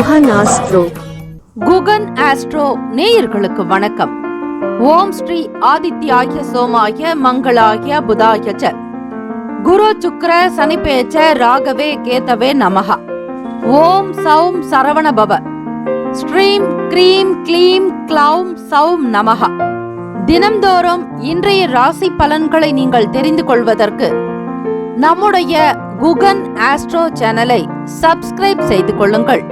Guhan astro. Guhan astro நேயர்களுக்கு வணக்கம். ஓம் ஸ்ரீ ஆதித்யாய சோமாய மங்களாய புதாய ச குரு சுக்ர சனிபேச்ச ராகவே கேதவே நமஹ. ஓம் சௌம் சரவண பவ. ஸ்ரீம் க்ரீம் க்ளீம் க்ளௌம் சௌம் நமஹ. தினம்தோறும் இன்றைய ராசி பலன்களை நீங்கள் தெரிந்து கொள்வதற்கு நம்முடைய குகன் ஆஸ்ட்ரோ சேனலை சப்ஸ்கிரைப் செய்து கொள்ளுங்கள்.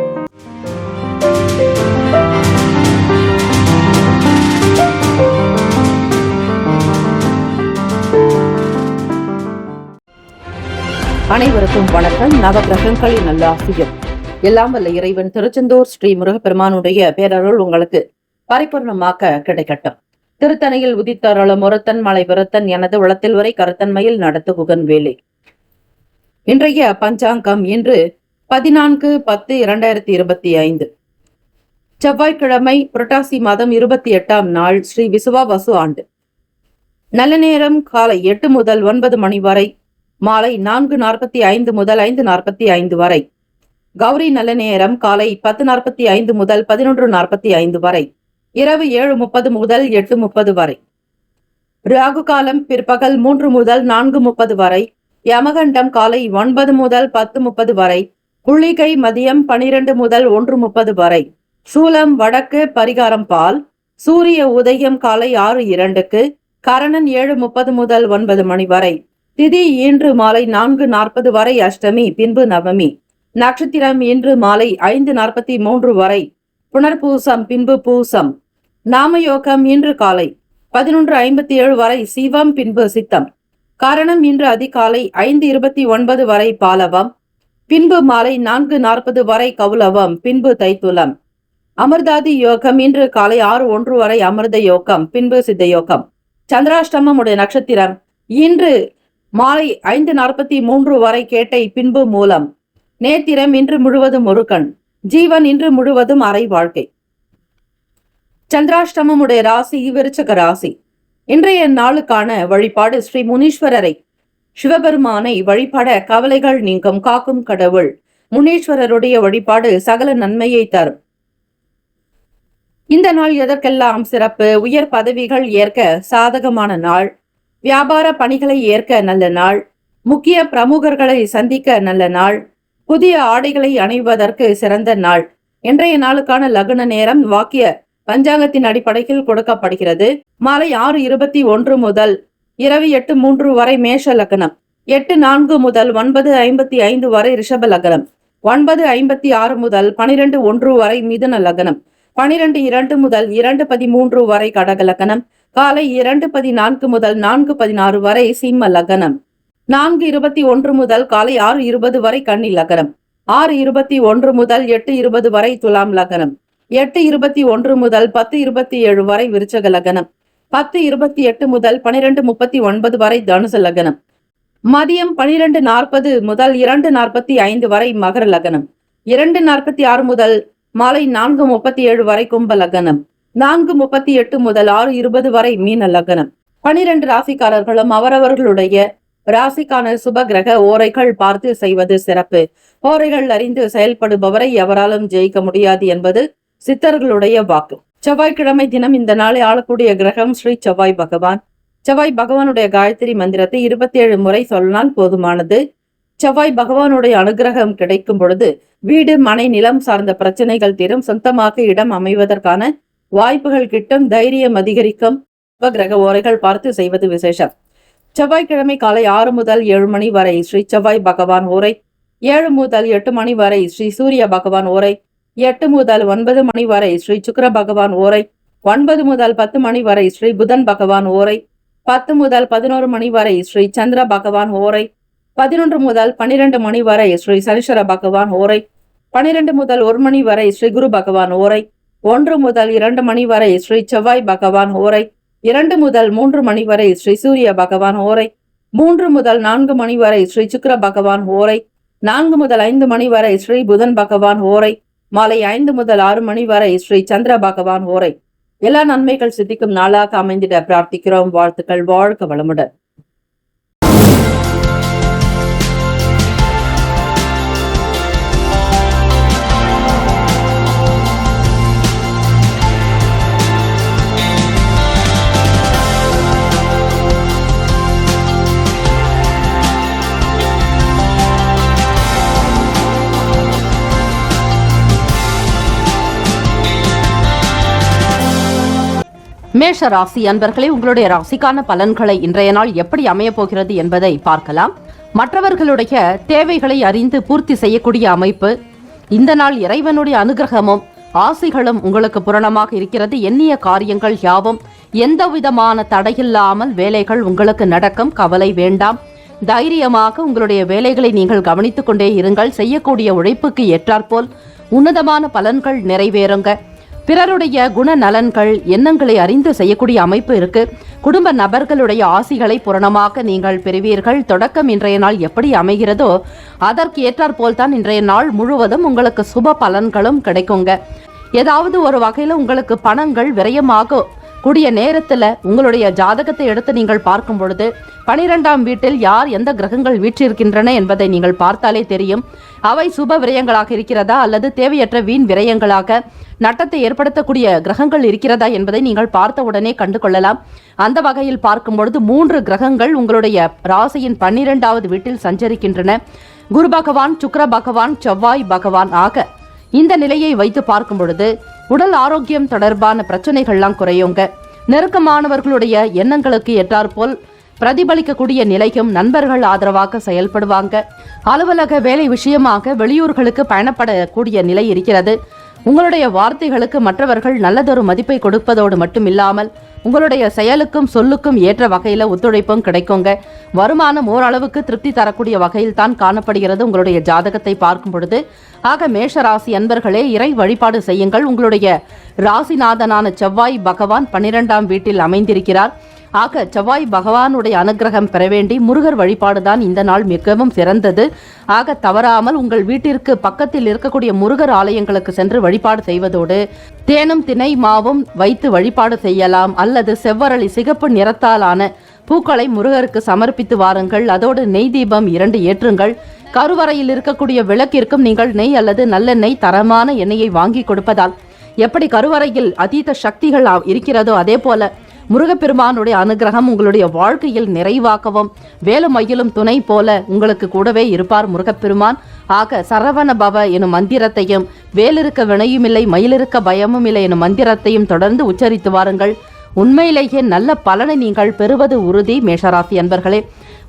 அனைவருக்கும் வணக்கம். நவகிரகங்களின் நல்ல ஆசியம் எல்லாம் வல்ல இறைவன் திருச்செந்தூர் ஸ்ரீ முருகப்பெருமானுடைய பேரருள் உங்களுக்கு பரிபூர்ணமாக கிடைக்கட்டும். திருத்தணையில் உதித்தருளும் ஒருத்தன் மலை விருத்தன் எனது உளத்தில் வரை கருத்தன்மையில் நடத்து குகன் வேலை. இன்றைய பஞ்சாங்கம் இன்று 14/10/2025 செவ்வாய்க்கிழமை, புரட்டாசி மாதம் 28ஆம் நாள், ஸ்ரீ விசுவாவசு ஆண்டு. நல்ல நேரம் காலை 8 முதல் 9 மணி வரை, மாலை 4:45 முதல் 5:45 வரை. கௌரி நல்ல நேரம் காலை 10:45 முதல் 11:45 வரை, இரவு 7:30 முதல் 8:30 வரை. ராகு காலம் பிற்பகல் 3 முதல் 4:30 வரை, யமகண்டம் காலை 9 முதல் 10:30 வரை, குளிகை மதியம் 12 முதல் 1:30 வரை. சூலம் வடக்கு, பரிகாரம் பால். சூரிய உதயம் காலை 6:02க்கு, கரணன் 7:30 முதல் 9 மணி வரை. திதி இன்று மாலை 4:40 வரை அஷ்டமி, பின்பு நவமி. நட்சத்திரம் இன்று மாலை 5:43 வரை புனர்பூசம், பின்பு பூசம். நாமயோகம் இன்று காலை 11:57 வரை சிவம், பின்பு சித்தம். காரணம் இன்று அதிகாலை 5:29 வரை பாலவம், பின்பு மாலை 4:40 வரை கௌலவம், பின்பு தைத்துலம். அமிர்தாதி யோகம் இன்று காலை 6:01 வரை அமிர்த யோகம், பின்பு சித்த யோகம். சந்திராஷ்டமம் உடைய நட்சத்திரம் இன்று மாலை 5:43 வரை கேட்டை, பின்பு மூலம். நேத்திரம் இன்று முழுவதும் முருகன். ஜீவன் இன்று முழுவதும் அரை வாழ்க்கை. சந்திராஷ்டமம் உடைய ராசி விருச்சக ராசி. இன்றைய நாளுக்கான வழிபாடு ஸ்ரீ முனீஸ்வரரை, சிவபெருமானை வழிபாட கவலைகள் நீங்கும் காக்கும் கடவுள். முனீஸ்வரருடைய வழிபாடு சகல நன்மையை தரும். இந்த நாள் எதற்கெல்லாம் சிறப்பு? உயர் பதவிகள் ஏற்க சாதகமான நாள். வியாபார பணிகளை ஏற்க நல்ல நாள். முக்கிய பிரமுகர்களை சந்திக்க நல்ல நாள். புதிய ஆடைகளை அணிவதற்கு சிறந்த நாள். இன்றைய நாளுக்கான லக்ன நேரம் வாக்கிய பஞ்சாங்கத்தின் அடிப்படையில் கொடுக்கப்படுகிறது. மாலை 6:21 முதல் இரவு 8:03 வரை மேஷ லக்னம். 8:04 முதல் 9:55 வரை ரிஷப லக்னம். 9:56 முதல் 12:01 வரை மிதுன லக்னம். 12:02 முதல் 2:13 வரை கடக லக்னம். காலை 2:14 முதல் 4:16 வரை சிம்ம லக்னம். 4:21 முதல் காலை 6:20 வரை கன்னி லக்னம். 6:21 முதல் 8:20 வரை துலாம் லக்னம். 8:21 முதல் 10:27 வரை விருச்சக லக்னம். 10:28 முதல் 12:39 வரை தனுசு லக்னம். மதியம் 12:40 முதல் 2:45 வரை மகர லக்னம். 2:46 முதல் மாலை 4:37 வரை கும்ப லக்னம். 4:38 முதல் 6:20 வரை மீன லக்னம். 12 ராசிக்காரர்களும் அவரவர்களுடைய ராசிக்கான சுப கிரக ஓரைகள் பார்த்து செய்வது சிறப்பு. ஓரைகள் அறிந்து செயல்படுபவரை எவராலும் ஜெயிக்க முடியாது என்பது சித்தர்களுடைய வாக்கு. செவ்வாய்க்கிழமை தினம் இந்த நாளை ஆளக்கூடிய கிரகம் ஸ்ரீ செவ்வாய் பகவான். செவ்வாய் பகவானுடைய காயத்ரி மந்திரத்தை 27 முறை சொன்னால் போதுமானது. செவ்வாய் பகவானுடைய அனுகிரகம் கிடைக்கும் பொழுது வீடு, மனை, நிலம் சார்ந்த பிரச்சனைகள் தீரும். சொந்தமாக இடம் அமைவதற்கான வாய்ப்புகள் கிட்டும். தைரியம் அதிகரிக்கும். கிரக ஓரைகள் பார்த்து செய்வது விசேஷம். செவ்வாய்க்கிழமை காலை 6 முதல் 7 மணி வரை ஸ்ரீ செவ்வாய் பகவான் ஓரை. 7 முதல் 8 மணி வரை ஸ்ரீ சூரிய பகவான் ஓரை. 8 முதல் 9 மணி வரை ஸ்ரீ சுக்கிர பகவான் ஓரை. 9 முதல் 10 மணி வரை ஸ்ரீ புதன் பகவான் ஓரை. 10 முதல் 11 மணி வரை ஸ்ரீ சந்திர பகவான் ஓரை. 11 முதல் 12 மணி வரை ஸ்ரீ சனீஸ்வர பகவான் ஓரை. 12 முதல் 1 மணி வரை ஸ்ரீ குரு பகவான் ஓரை. 1 முதல் 2 மணி வரை ஸ்ரீ செவ்வாய் பகவான் ஓரை. 2 முதல் 3 மணி வரை ஸ்ரீ சூரிய பகவான் ஓரை. 3 முதல் 4 மணி வரை ஸ்ரீ சுக்கிர பகவான் ஓரை. 4 முதல் 5 மணி வரை ஸ்ரீ புதன் பகவான் ஓரை. மாலை 5 முதல் 6 மணி வரை ஸ்ரீ சந்திர பகவான் ஓரை. எல்லா நன்மைகள் சித்திக்கும் நாளாக அமைந்திட பிரார்த்திக்கிறோம். வாழ்த்துக்கள். வாழ்க வளமுடன். மேஷ ராசி அன்பர்களே, உங்களுடைய ராசிக்கான பலன்களை இன்றைய நாள் எப்படி அமைய போகிறது என்பதை பார்க்கலாம். மற்றவர்களுடைய தேவைகளை அறிந்து பூர்த்தி செய்யக்கூடிய அமைப்பு. இந்த நாள் இறைவனுடைய அனுகிரகமும் ஆசிகளும் உங்களுக்கு பூரணமாக இருக்கிறது. எண்ணிய காரியங்கள் யாவும் எந்த விதமான தடையில்லாமல் வேலைகள் உங்களுக்கு நடக்கும். கவலை வேண்டாம். தைரியமாக உங்களுடைய வேலைகளை நீங்கள் கவனித்துக் கொண்டே இருங்கள். செய்யக்கூடிய உழைப்புக்கு ஏற்றாற்போல் உன்னதமான பலன்கள் நிறைவேறுங்க. பிறருடைய குணநலன்கள் எண்ணங்களை அறிந்து செய்யக்கூடிய அமைப்பு இருக்கு. குடும்ப நபர்களுடைய ஆசிகளை பூரணமாக நீங்கள் பெறுவீர்கள். தொடக்கம் இன்றைய நாள் எப்படி அமைகிறதோ அதற்கு ஏற்றாற்போல் தான் இன்றைய நாள் முழுவதும் உங்களுக்கு சுப பலன்களும் கிடைக்குங்க. ஏதாவது ஒரு வகையில் உங்களுக்கு பணங்கள் விரயமாக கூடிய நேரத்தில் உங்களுடைய ஜாதகத்தை எடுத்து நீங்கள் பார்க்கும் பொழுது 12ஆம் வீட்டில் யார் எந்த கிரகங்கள் வீற்றிருக்கின்றன என்பதை நீங்கள் பார்த்தாலே தெரியும். அவை சுப விரயங்களாக இருக்கிறதா அல்லது தேவையற்ற வீண் விரயங்களாக நட்டத்தை ஏற்படுத்தக்கூடிய கிரகங்கள் இருக்கிறதா என்பதை நீங்கள் பார்த்த உடனே கண்டு கொள்ளலாம். அந்த வகையில் பார்க்கும் பொழுது 3 கிரகங்கள் உங்களுடைய ராசியின் 12ஆவது வீட்டில் சஞ்சரிக்கின்றன. குரு பகவான், சுக்கிர பகவான், செவ்வாய் பகவான் ஆக இந்த நிலையை வைத்து பார்க்கும் பொழுது உடல் ஆரோக்கியம் தொடர்பான பிரச்சனைகள்லாம் குறையுங்க. நெருக்கமானவர்களுடைய எண்ணங்களுக்கு ஏற்றாற்போல் பிரதிபலிக்கக்கூடிய நிலையும் நண்பர்கள் ஆதரவாக செயல்படுவாங்க. அலுவலக வேலை விஷயமாக வெளியூர்களுக்கு பயணப்படக்கூடிய நிலை இருக்கிறது. உங்களுடைய வார்த்தைகளுக்கு மற்றவர்கள் நல்லதொரு மதிப்பை கொடுப்பதோடு மட்டும் இல்லாமல் உங்களுடைய செயலுக்கும் சொல்லுக்கும் ஏற்ற வகையில ஒத்துழைப்பும் கிடைக்குங்க. வருமானம் ஓரளவுக்கு திருப்தி தரக்கூடிய வகையில் தான் காணப்படுகிறது உங்களுடைய ஜாதகத்தை பார்க்கும் பொழுது. ஆக மேஷ ராசி அன்பர்களே, இறை வழிபாடு செய்யுங்கள். உங்களுடைய ராசிநாதனான செவ்வாய் பகவான் 12ஆம் வீட்டில் அமைந்திருக்கிறார். ஆக செவ்வாய் பகவானுடைய அனுகிரகம் பெற வேண்டி முருகர் வழிபாடுதான் இந்த நாள் மிகவும் சிறந்தது. ஆக தவறாமல் உங்கள் வீட்டிற்கு பக்கத்தில் இருக்கக்கூடிய முருகர் ஆலயங்களுக்கு சென்று வழிபாடு செய்வதோடு தேனும் திணை மாவும் வைத்து வழிபாடு செய்யலாம். அல்லது செவ்வரளி சிகப்பு நிறத்தாலான பூக்களை முருகருக்கு சமர்ப்பித்து வாருங்கள். அதோடு நெய் தீபம் 2 ஏற்றுங்கள். கருவறையில் இருக்கக்கூடிய விளக்கிற்கும் நீங்கள் நெய் அல்லது நல்லெண்ணெய் தரமான எண்ணெயை வாங்கி கொடுப்பதால் எப்படி கருவறையில் அதீத சக்திகள் இருக்கிறதோ அதே போல முருகப்பெருமானுடைய அனுகிரகம் உங்களுடைய வாழ்க்கையில் நிறைவாக்கவும் வேலும் மயிலும் துணை போல உங்களுக்கு கூடவே இருப்பார் முருகப்பெருமான். ஆக சரவண பவ எனும் மந்திரத்தையும் வேலிருக்க வினையுமில்லை மயிலிருக்க பயமும் இல்லை எனும் மந்திரத்தையும் தொடர்ந்து உச்சரித்து வாருங்கள். உண்மையிலேயே நல்ல பலனை நீங்கள் பெறுவது உறுதி. மேஷராசி அன்பர்களே,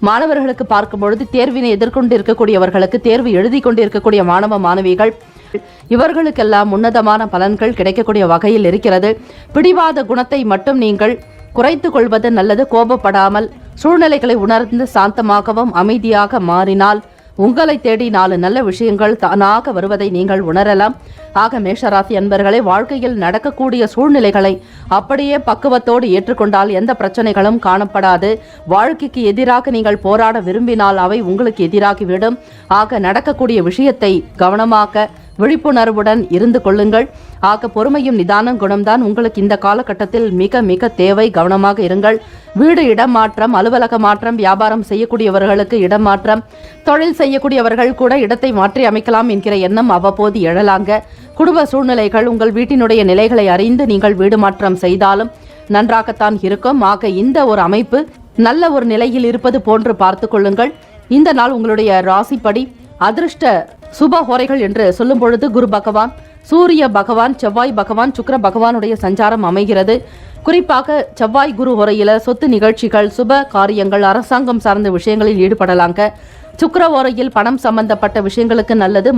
மாணவர்களுக்கு பார்க்கும் பொழுது தேர்வினை எதிர்கொண்டு இருக்கக்கூடியவர்களுக்கு, தேர்வு எழுதி கொண்டு இருக்கக்கூடிய மாணவ மாணவிகள் இவர்களுக்கெல்லாம் உன்னதமான பலன்கள் கிடைக்கக்கூடிய வகையில் இருக்கிறது. பிடிவாத குணத்தை மட்டும் நீங்கள் குறைத்து கொள்வது நல்லது. கோபப்படாமல் சூழ்நிலைகளை உணர்ந்து சாந்தமாகவும் அமைதியாக மாறினால் உங்களை தேடி 4 நல்ல விஷயங்கள் தானாக வருவதை நீங்கள் உணரலாம். ஆக மேஷராசி அன்பர்களே, வாழ்க்கையில் நடக்கக்கூடிய சூழ்நிலைகளை அப்படியே பக்குவத்தோடு ஏற்றுக்கொண்டால் எந்த பிரச்சனைகளும் காணப்படாது. வாழ்க்கைக்கு எதிராக நீங்கள் போராட விரும்பினால் அவை உங்களுக்கு எதிராகிவிடும். ஆக நடக்கக்கூடிய விஷயத்தை கவனமாக விழிப்புணர்வுடன் இருந்து கொள்ளுங்கள். ஆக பொறுமையும் நிதானம் குணம்தான் உங்களுக்கு இந்த காலகட்டத்தில் மிக மிக தேவை. கவனமாக இருங்கள். வீடு இடமாற்றம், அலுவலக மாற்றம், வியாபாரம் செய்யக்கூடியவர்களுக்கு இடமாற்றம், தொழில் செய்யக்கூடியவர்கள் கூட இடத்தை மாற்றி அமைக்கலாம் என்கிற எண்ணம் அவ்வப்போது எழலாங்க. குடும்ப சூழ்நிலைகள், உங்கள் வீட்டினுடைய நிலைகளை அறிந்து நீங்கள் வீடு மாற்றம் செய்தாலும் நன்றாகத்தான் இருக்கும். ஆக இந்த ஒரு அமைப்பு நல்ல ஒரு நிலையில் இருப்பது போன்று பார்த்து கொள்ளுங்கள். இந்த நாள் உங்களுடைய ராசிப்படி அதிர்ஷ்ட சுப ஹோரைகள் என்று சொல்லும் பொழுது குரு பகவான், சூரிய பகவான், செவ்வாய் பகவான், சுக்கிர பகவானுடைய சஞ்சாரம் அமைகிறது. குறிப்பாக செவ்வாய் குரு ஹோரையில சொத்து நிகழ்ச்சிகள், சுப காரியங்கள், அரசாங்கம் சார்ந்த விஷயங்களில் ஈடுபடலாங்க. சுக்கிர ஹோரையில் பணம் சம்பந்தப்பட்ட விஷயங்களுக்கு நல்லது.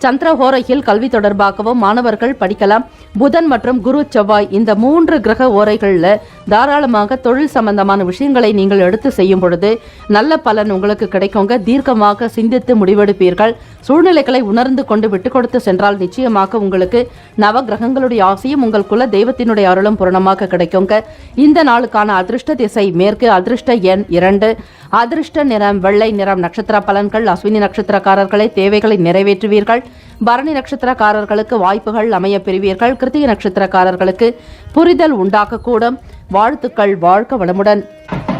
சந்திர ஹோரையில் கல்வி தொடர்பாகவும் மாணவர்கள் படிக்கலாம். புதன் மற்றும் குரு செவ்வாய் இந்த 3 கிரக ஓரைகளில் தாராளமாக தொழில் சம்பந்தமான விஷயங்களை நீங்கள் எடுத்து செய்யும் பொழுது நல்ல பலன் உங்களுக்கு கிடைக்குங்க. தீர்க்கமாக சிந்தித்து முடிவெடுப்பீர்கள். சூழ்நிலைகளை உணர்ந்து கொண்டு விட்டு கொடுத்து சென்றால் நிச்சயமாக உங்களுக்கு நவ கிரகங்களுடைய ஆசையும் உங்கள் குல தெய்வத்தினுடைய அருளும் பூரணமாக கிடைக்குங்க. இந்த நாளுக்கான அதிர்ஷ்ட திசை மேற்கு, அதிர்ஷ்ட எண் 2, அதிர்ஷ்ட நிறம் வெள்ளை நிறம். நட்சத்திர பலன்கள்: அஸ்வினி நட்சத்திரக்காரர்களை தேவைகளை நிறைவேற்றுவீர்கள். பரணி நட்சத்திரக்காரர்களுக்கு வாய்ப்புகள் அமைய பெறுவீர்கள். கிருத்திகை நட்சத்திரக்காரர்களுக்கு புரிதல் உண்டாகக்கூடும். வாழ்த்துக்கள். வாழ்க வளமுடன்.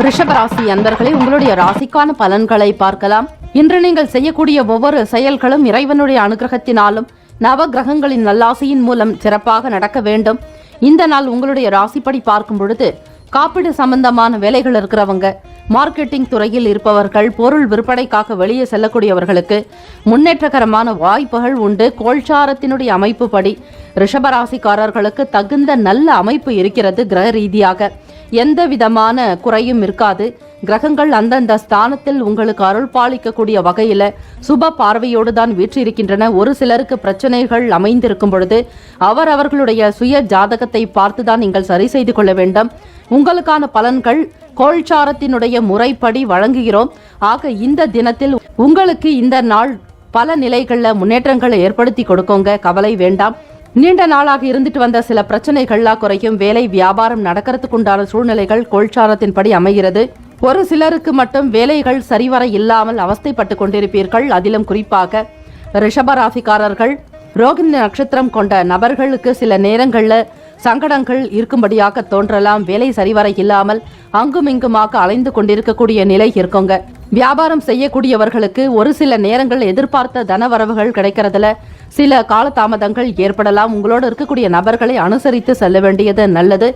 ரிஷபராசி அன்பர்களே, உங்களுடைய ராசிக்கான பலன்களை பார்க்கலாம். இன்று நீங்கள் செய்யக்கூடிய ஒவ்வொரு செயல்களும் இறைவனுடைய அனுகிரகத்தினாலும் நவ கிரகங்களின் நல்லாசையின் மூலம் சிறப்பாக நடக்க வேண்டும். இந்த நாள் உங்களுடைய ராசிப்படி பார்க்கும் பொழுது காப்பீடு சம்பந்தமான வேலைகள் இருக்கிறவங்க, மார்க்கெட்டிங் துறையில் இருப்பவர்கள், பொருள் விற்பனைக்காக வெளியே செல்லக்கூடியவர்களுக்கு முன்னேற்றகரமான வாய்ப்புகள் உண்டு. கோல்சாரத்தினுடைய அமைப்பு படி ரிஷபராசிக்காரர்களுக்கு தகுந்த நல்ல அமைப்பு இருக்கிறது. கிரக ரீதியாக எந்த விதமான குறையும் இருக்காது. கிரகங்கள் அந்தந்த ஸ்தானத்தில் உங்களுக்கு அருள் பாலிக்கக்கூடிய வகையில சுப பார்வையோடு தான் வீற்றிருக்கின்றன. ஒரு சிலருக்கு பிரச்சனைகள் அமைந்திருக்கும் பொழுது அவர்களுடைய சுய ஜாதகத்தை பார்த்துதான் நீங்கள் சரி செய்து கொள்ள வேண்டும். உங்களுக்கான பலன்கள் கோல்சாரத்தினுடைய முறைப்படி வழங்குகிறோம். ஆக இந்த தினத்தில் உங்களுக்கு இந்த நாள் பல நிலைகளில் முன்னேற்றங்களை ஏற்படுத்தி கொடுக்கோங்க. கவலை வேண்டாம். நீண்ட நாளாக இருந்துட்டு வந்த சில பிரச்சனைகள்லாம் குறையும். வேலை வியாபாரம் நடக்கிறதுக்கு உண்டான சூழ்நிலைகள் கோல்சாரத்தின்படி அமைகிறது. ஒரு சிலருக்கு மட்டும் வேலைகள் சரிவர இல்லாமல் அவஸ்தைப்பட்டு கொண்டிருப்பீர்கள். அதிலும் குறிப்பாக ரிஷபராசிக்காரர்கள், ரோகிணி நட்சத்திரம் கொண்ட நபர்களுக்கு சில நேரங்களில் சங்கடங்கள் இருக்கும்படியாக தோன்றலாம். வேலை சரிவர இல்லாமல் அங்கும் இங்குமாக அலைந்து கொண்டிருக்கக்கூடிய நிலை இருக்குங்க. வியாபாரம் செய்யக்கூடியவர்களுக்கு ஒரு சில நேரங்கள் எதிர்பார்த்த தனவரவுகள் கிடைக்கிறதுல சில காலதாமதங்கள் ஏற்படலாம். உங்களோடு இருக்கக்கூடிய நபர்களை அனுசரித்து செல்ல வேண்டியது நல்லது.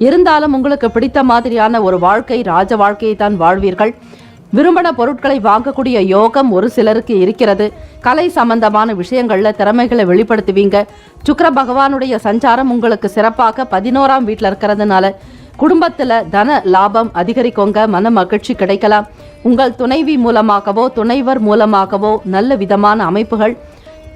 இருந்தாலும் உங்களுக்கு பிடித்த மாதிரியான ஒரு வாழ்க்கை, ராஜ வாழ்க்கையை தான் வாழ்வீர்கள். விரும்பின பொருட்களை வாங்கக்கூடிய யோகம் ஒரு சிலருக்கு இருக்கிறது. கலை சம்பந்தமான விஷயங்கள்ல திறமைகளை வெளிப்படுத்துவீங்க. சுக்கிர பகவானுடைய சஞ்சாரம் உங்களுக்கு சிறப்பாக 11ஆம் வீட்டில் இருக்கிறதுனால குடும்பத்துல தன லாபம் அதிகரிக்கோங்க. மன மகிழ்ச்சி கிடைக்கலாம். உங்கள் துணைவி மூலமாகவோ துணைவர் மூலமாகவோ நல்ல விதமான அமைப்புகள்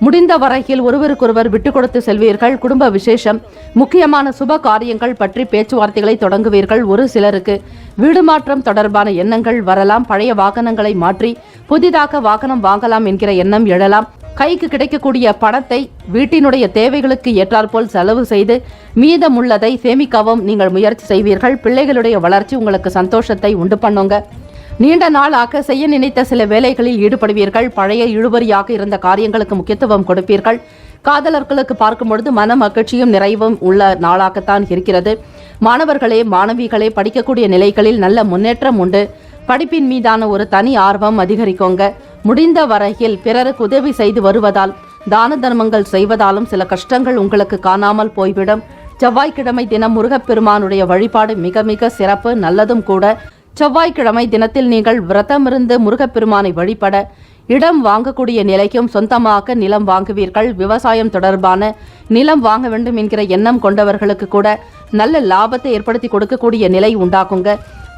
முடிந்த வரையில் ஒருவருக்கொருவர் விட்டு கொடுத்து செல்வீர்கள். குடும்ப விசேஷம், முக்கியமான சுப காரியங்கள் பற்றி பேச்சுவார்த்தைகளை தொடங்குவீர்கள். ஒரு சிலருக்கு வீடு மாற்றம் தொடர்பான எண்ணங்கள் வரலாம். பழைய வாகனங்களை மாற்றி புதிதாக வாகனம் வாங்கலாம் என்கிற எண்ணம் எழலாம். கைக்கு கிடைக்கக்கூடிய பணத்தை வீட்டினுடைய தேவைகளுக்கு ஏற்றாற்போல் செலவு செய்து மீதமுள்ளதை சேமிக்கவும் நீங்கள் முயற்சி செய்வீர்கள். பிள்ளைகளுடைய வளர்ச்சி உங்களுக்கு சந்தோஷத்தை உண்டு பண்ணுங்க. நீண்ட நாளாக செய்ய நினைத்த சில வேலைகளில் ஈடுபடுவீர்கள். பழைய இழுபறியாக இருந்த காரியங்களுக்கு முக்கியத்துவம் கொடுப்பீர்கள். காதலர்களுக்கு பார்க்கும் பொழுது மன மகிழ்ச்சியும் நிறைவும் உள்ள நாளாகத்தான் இருக்கிறது. மாணவர்களே, மாணவிகளே, படிக்கக்கூடிய நிலைகளில் நல்ல முன்னேற்றம் உண்டு. படிப்பின் மீதான ஒரு தனி ஆர்வம் அதிகரிக்கோங்க. முடிந்த வரையில் பிறருக்கு உதவி செய்து வருவதால், தான தர்மங்கள் செய்வதாலும் சில கஷ்டங்கள் உங்களுக்கு காணாமல் போய்விடும். செவ்வாய்க்கிழமை தினம் முருகப்பெருமானுடைய வழிபாடு மிக மிக சிறப்பு, நல்லதும் கூட. செவ்வாய்க்கிழமை தினத்தில் நீங்கள் விரதமிருந்து முருகப்பெருமானை வழிபட இடம் வாங்கக்கூடிய நிலைக்கும் சொந்தமாக நிலம் வாங்குவீர்கள். விவசாயம் தொடர்பான நிலம் வாங்க வேண்டும் என்கிற எண்ணம் கொண்டவர்களுக்கு கூட நல்ல லாபத்தை ஏற்படுத்தி கொடுக்கக்கூடிய நிலை உண்டாக்குங்க.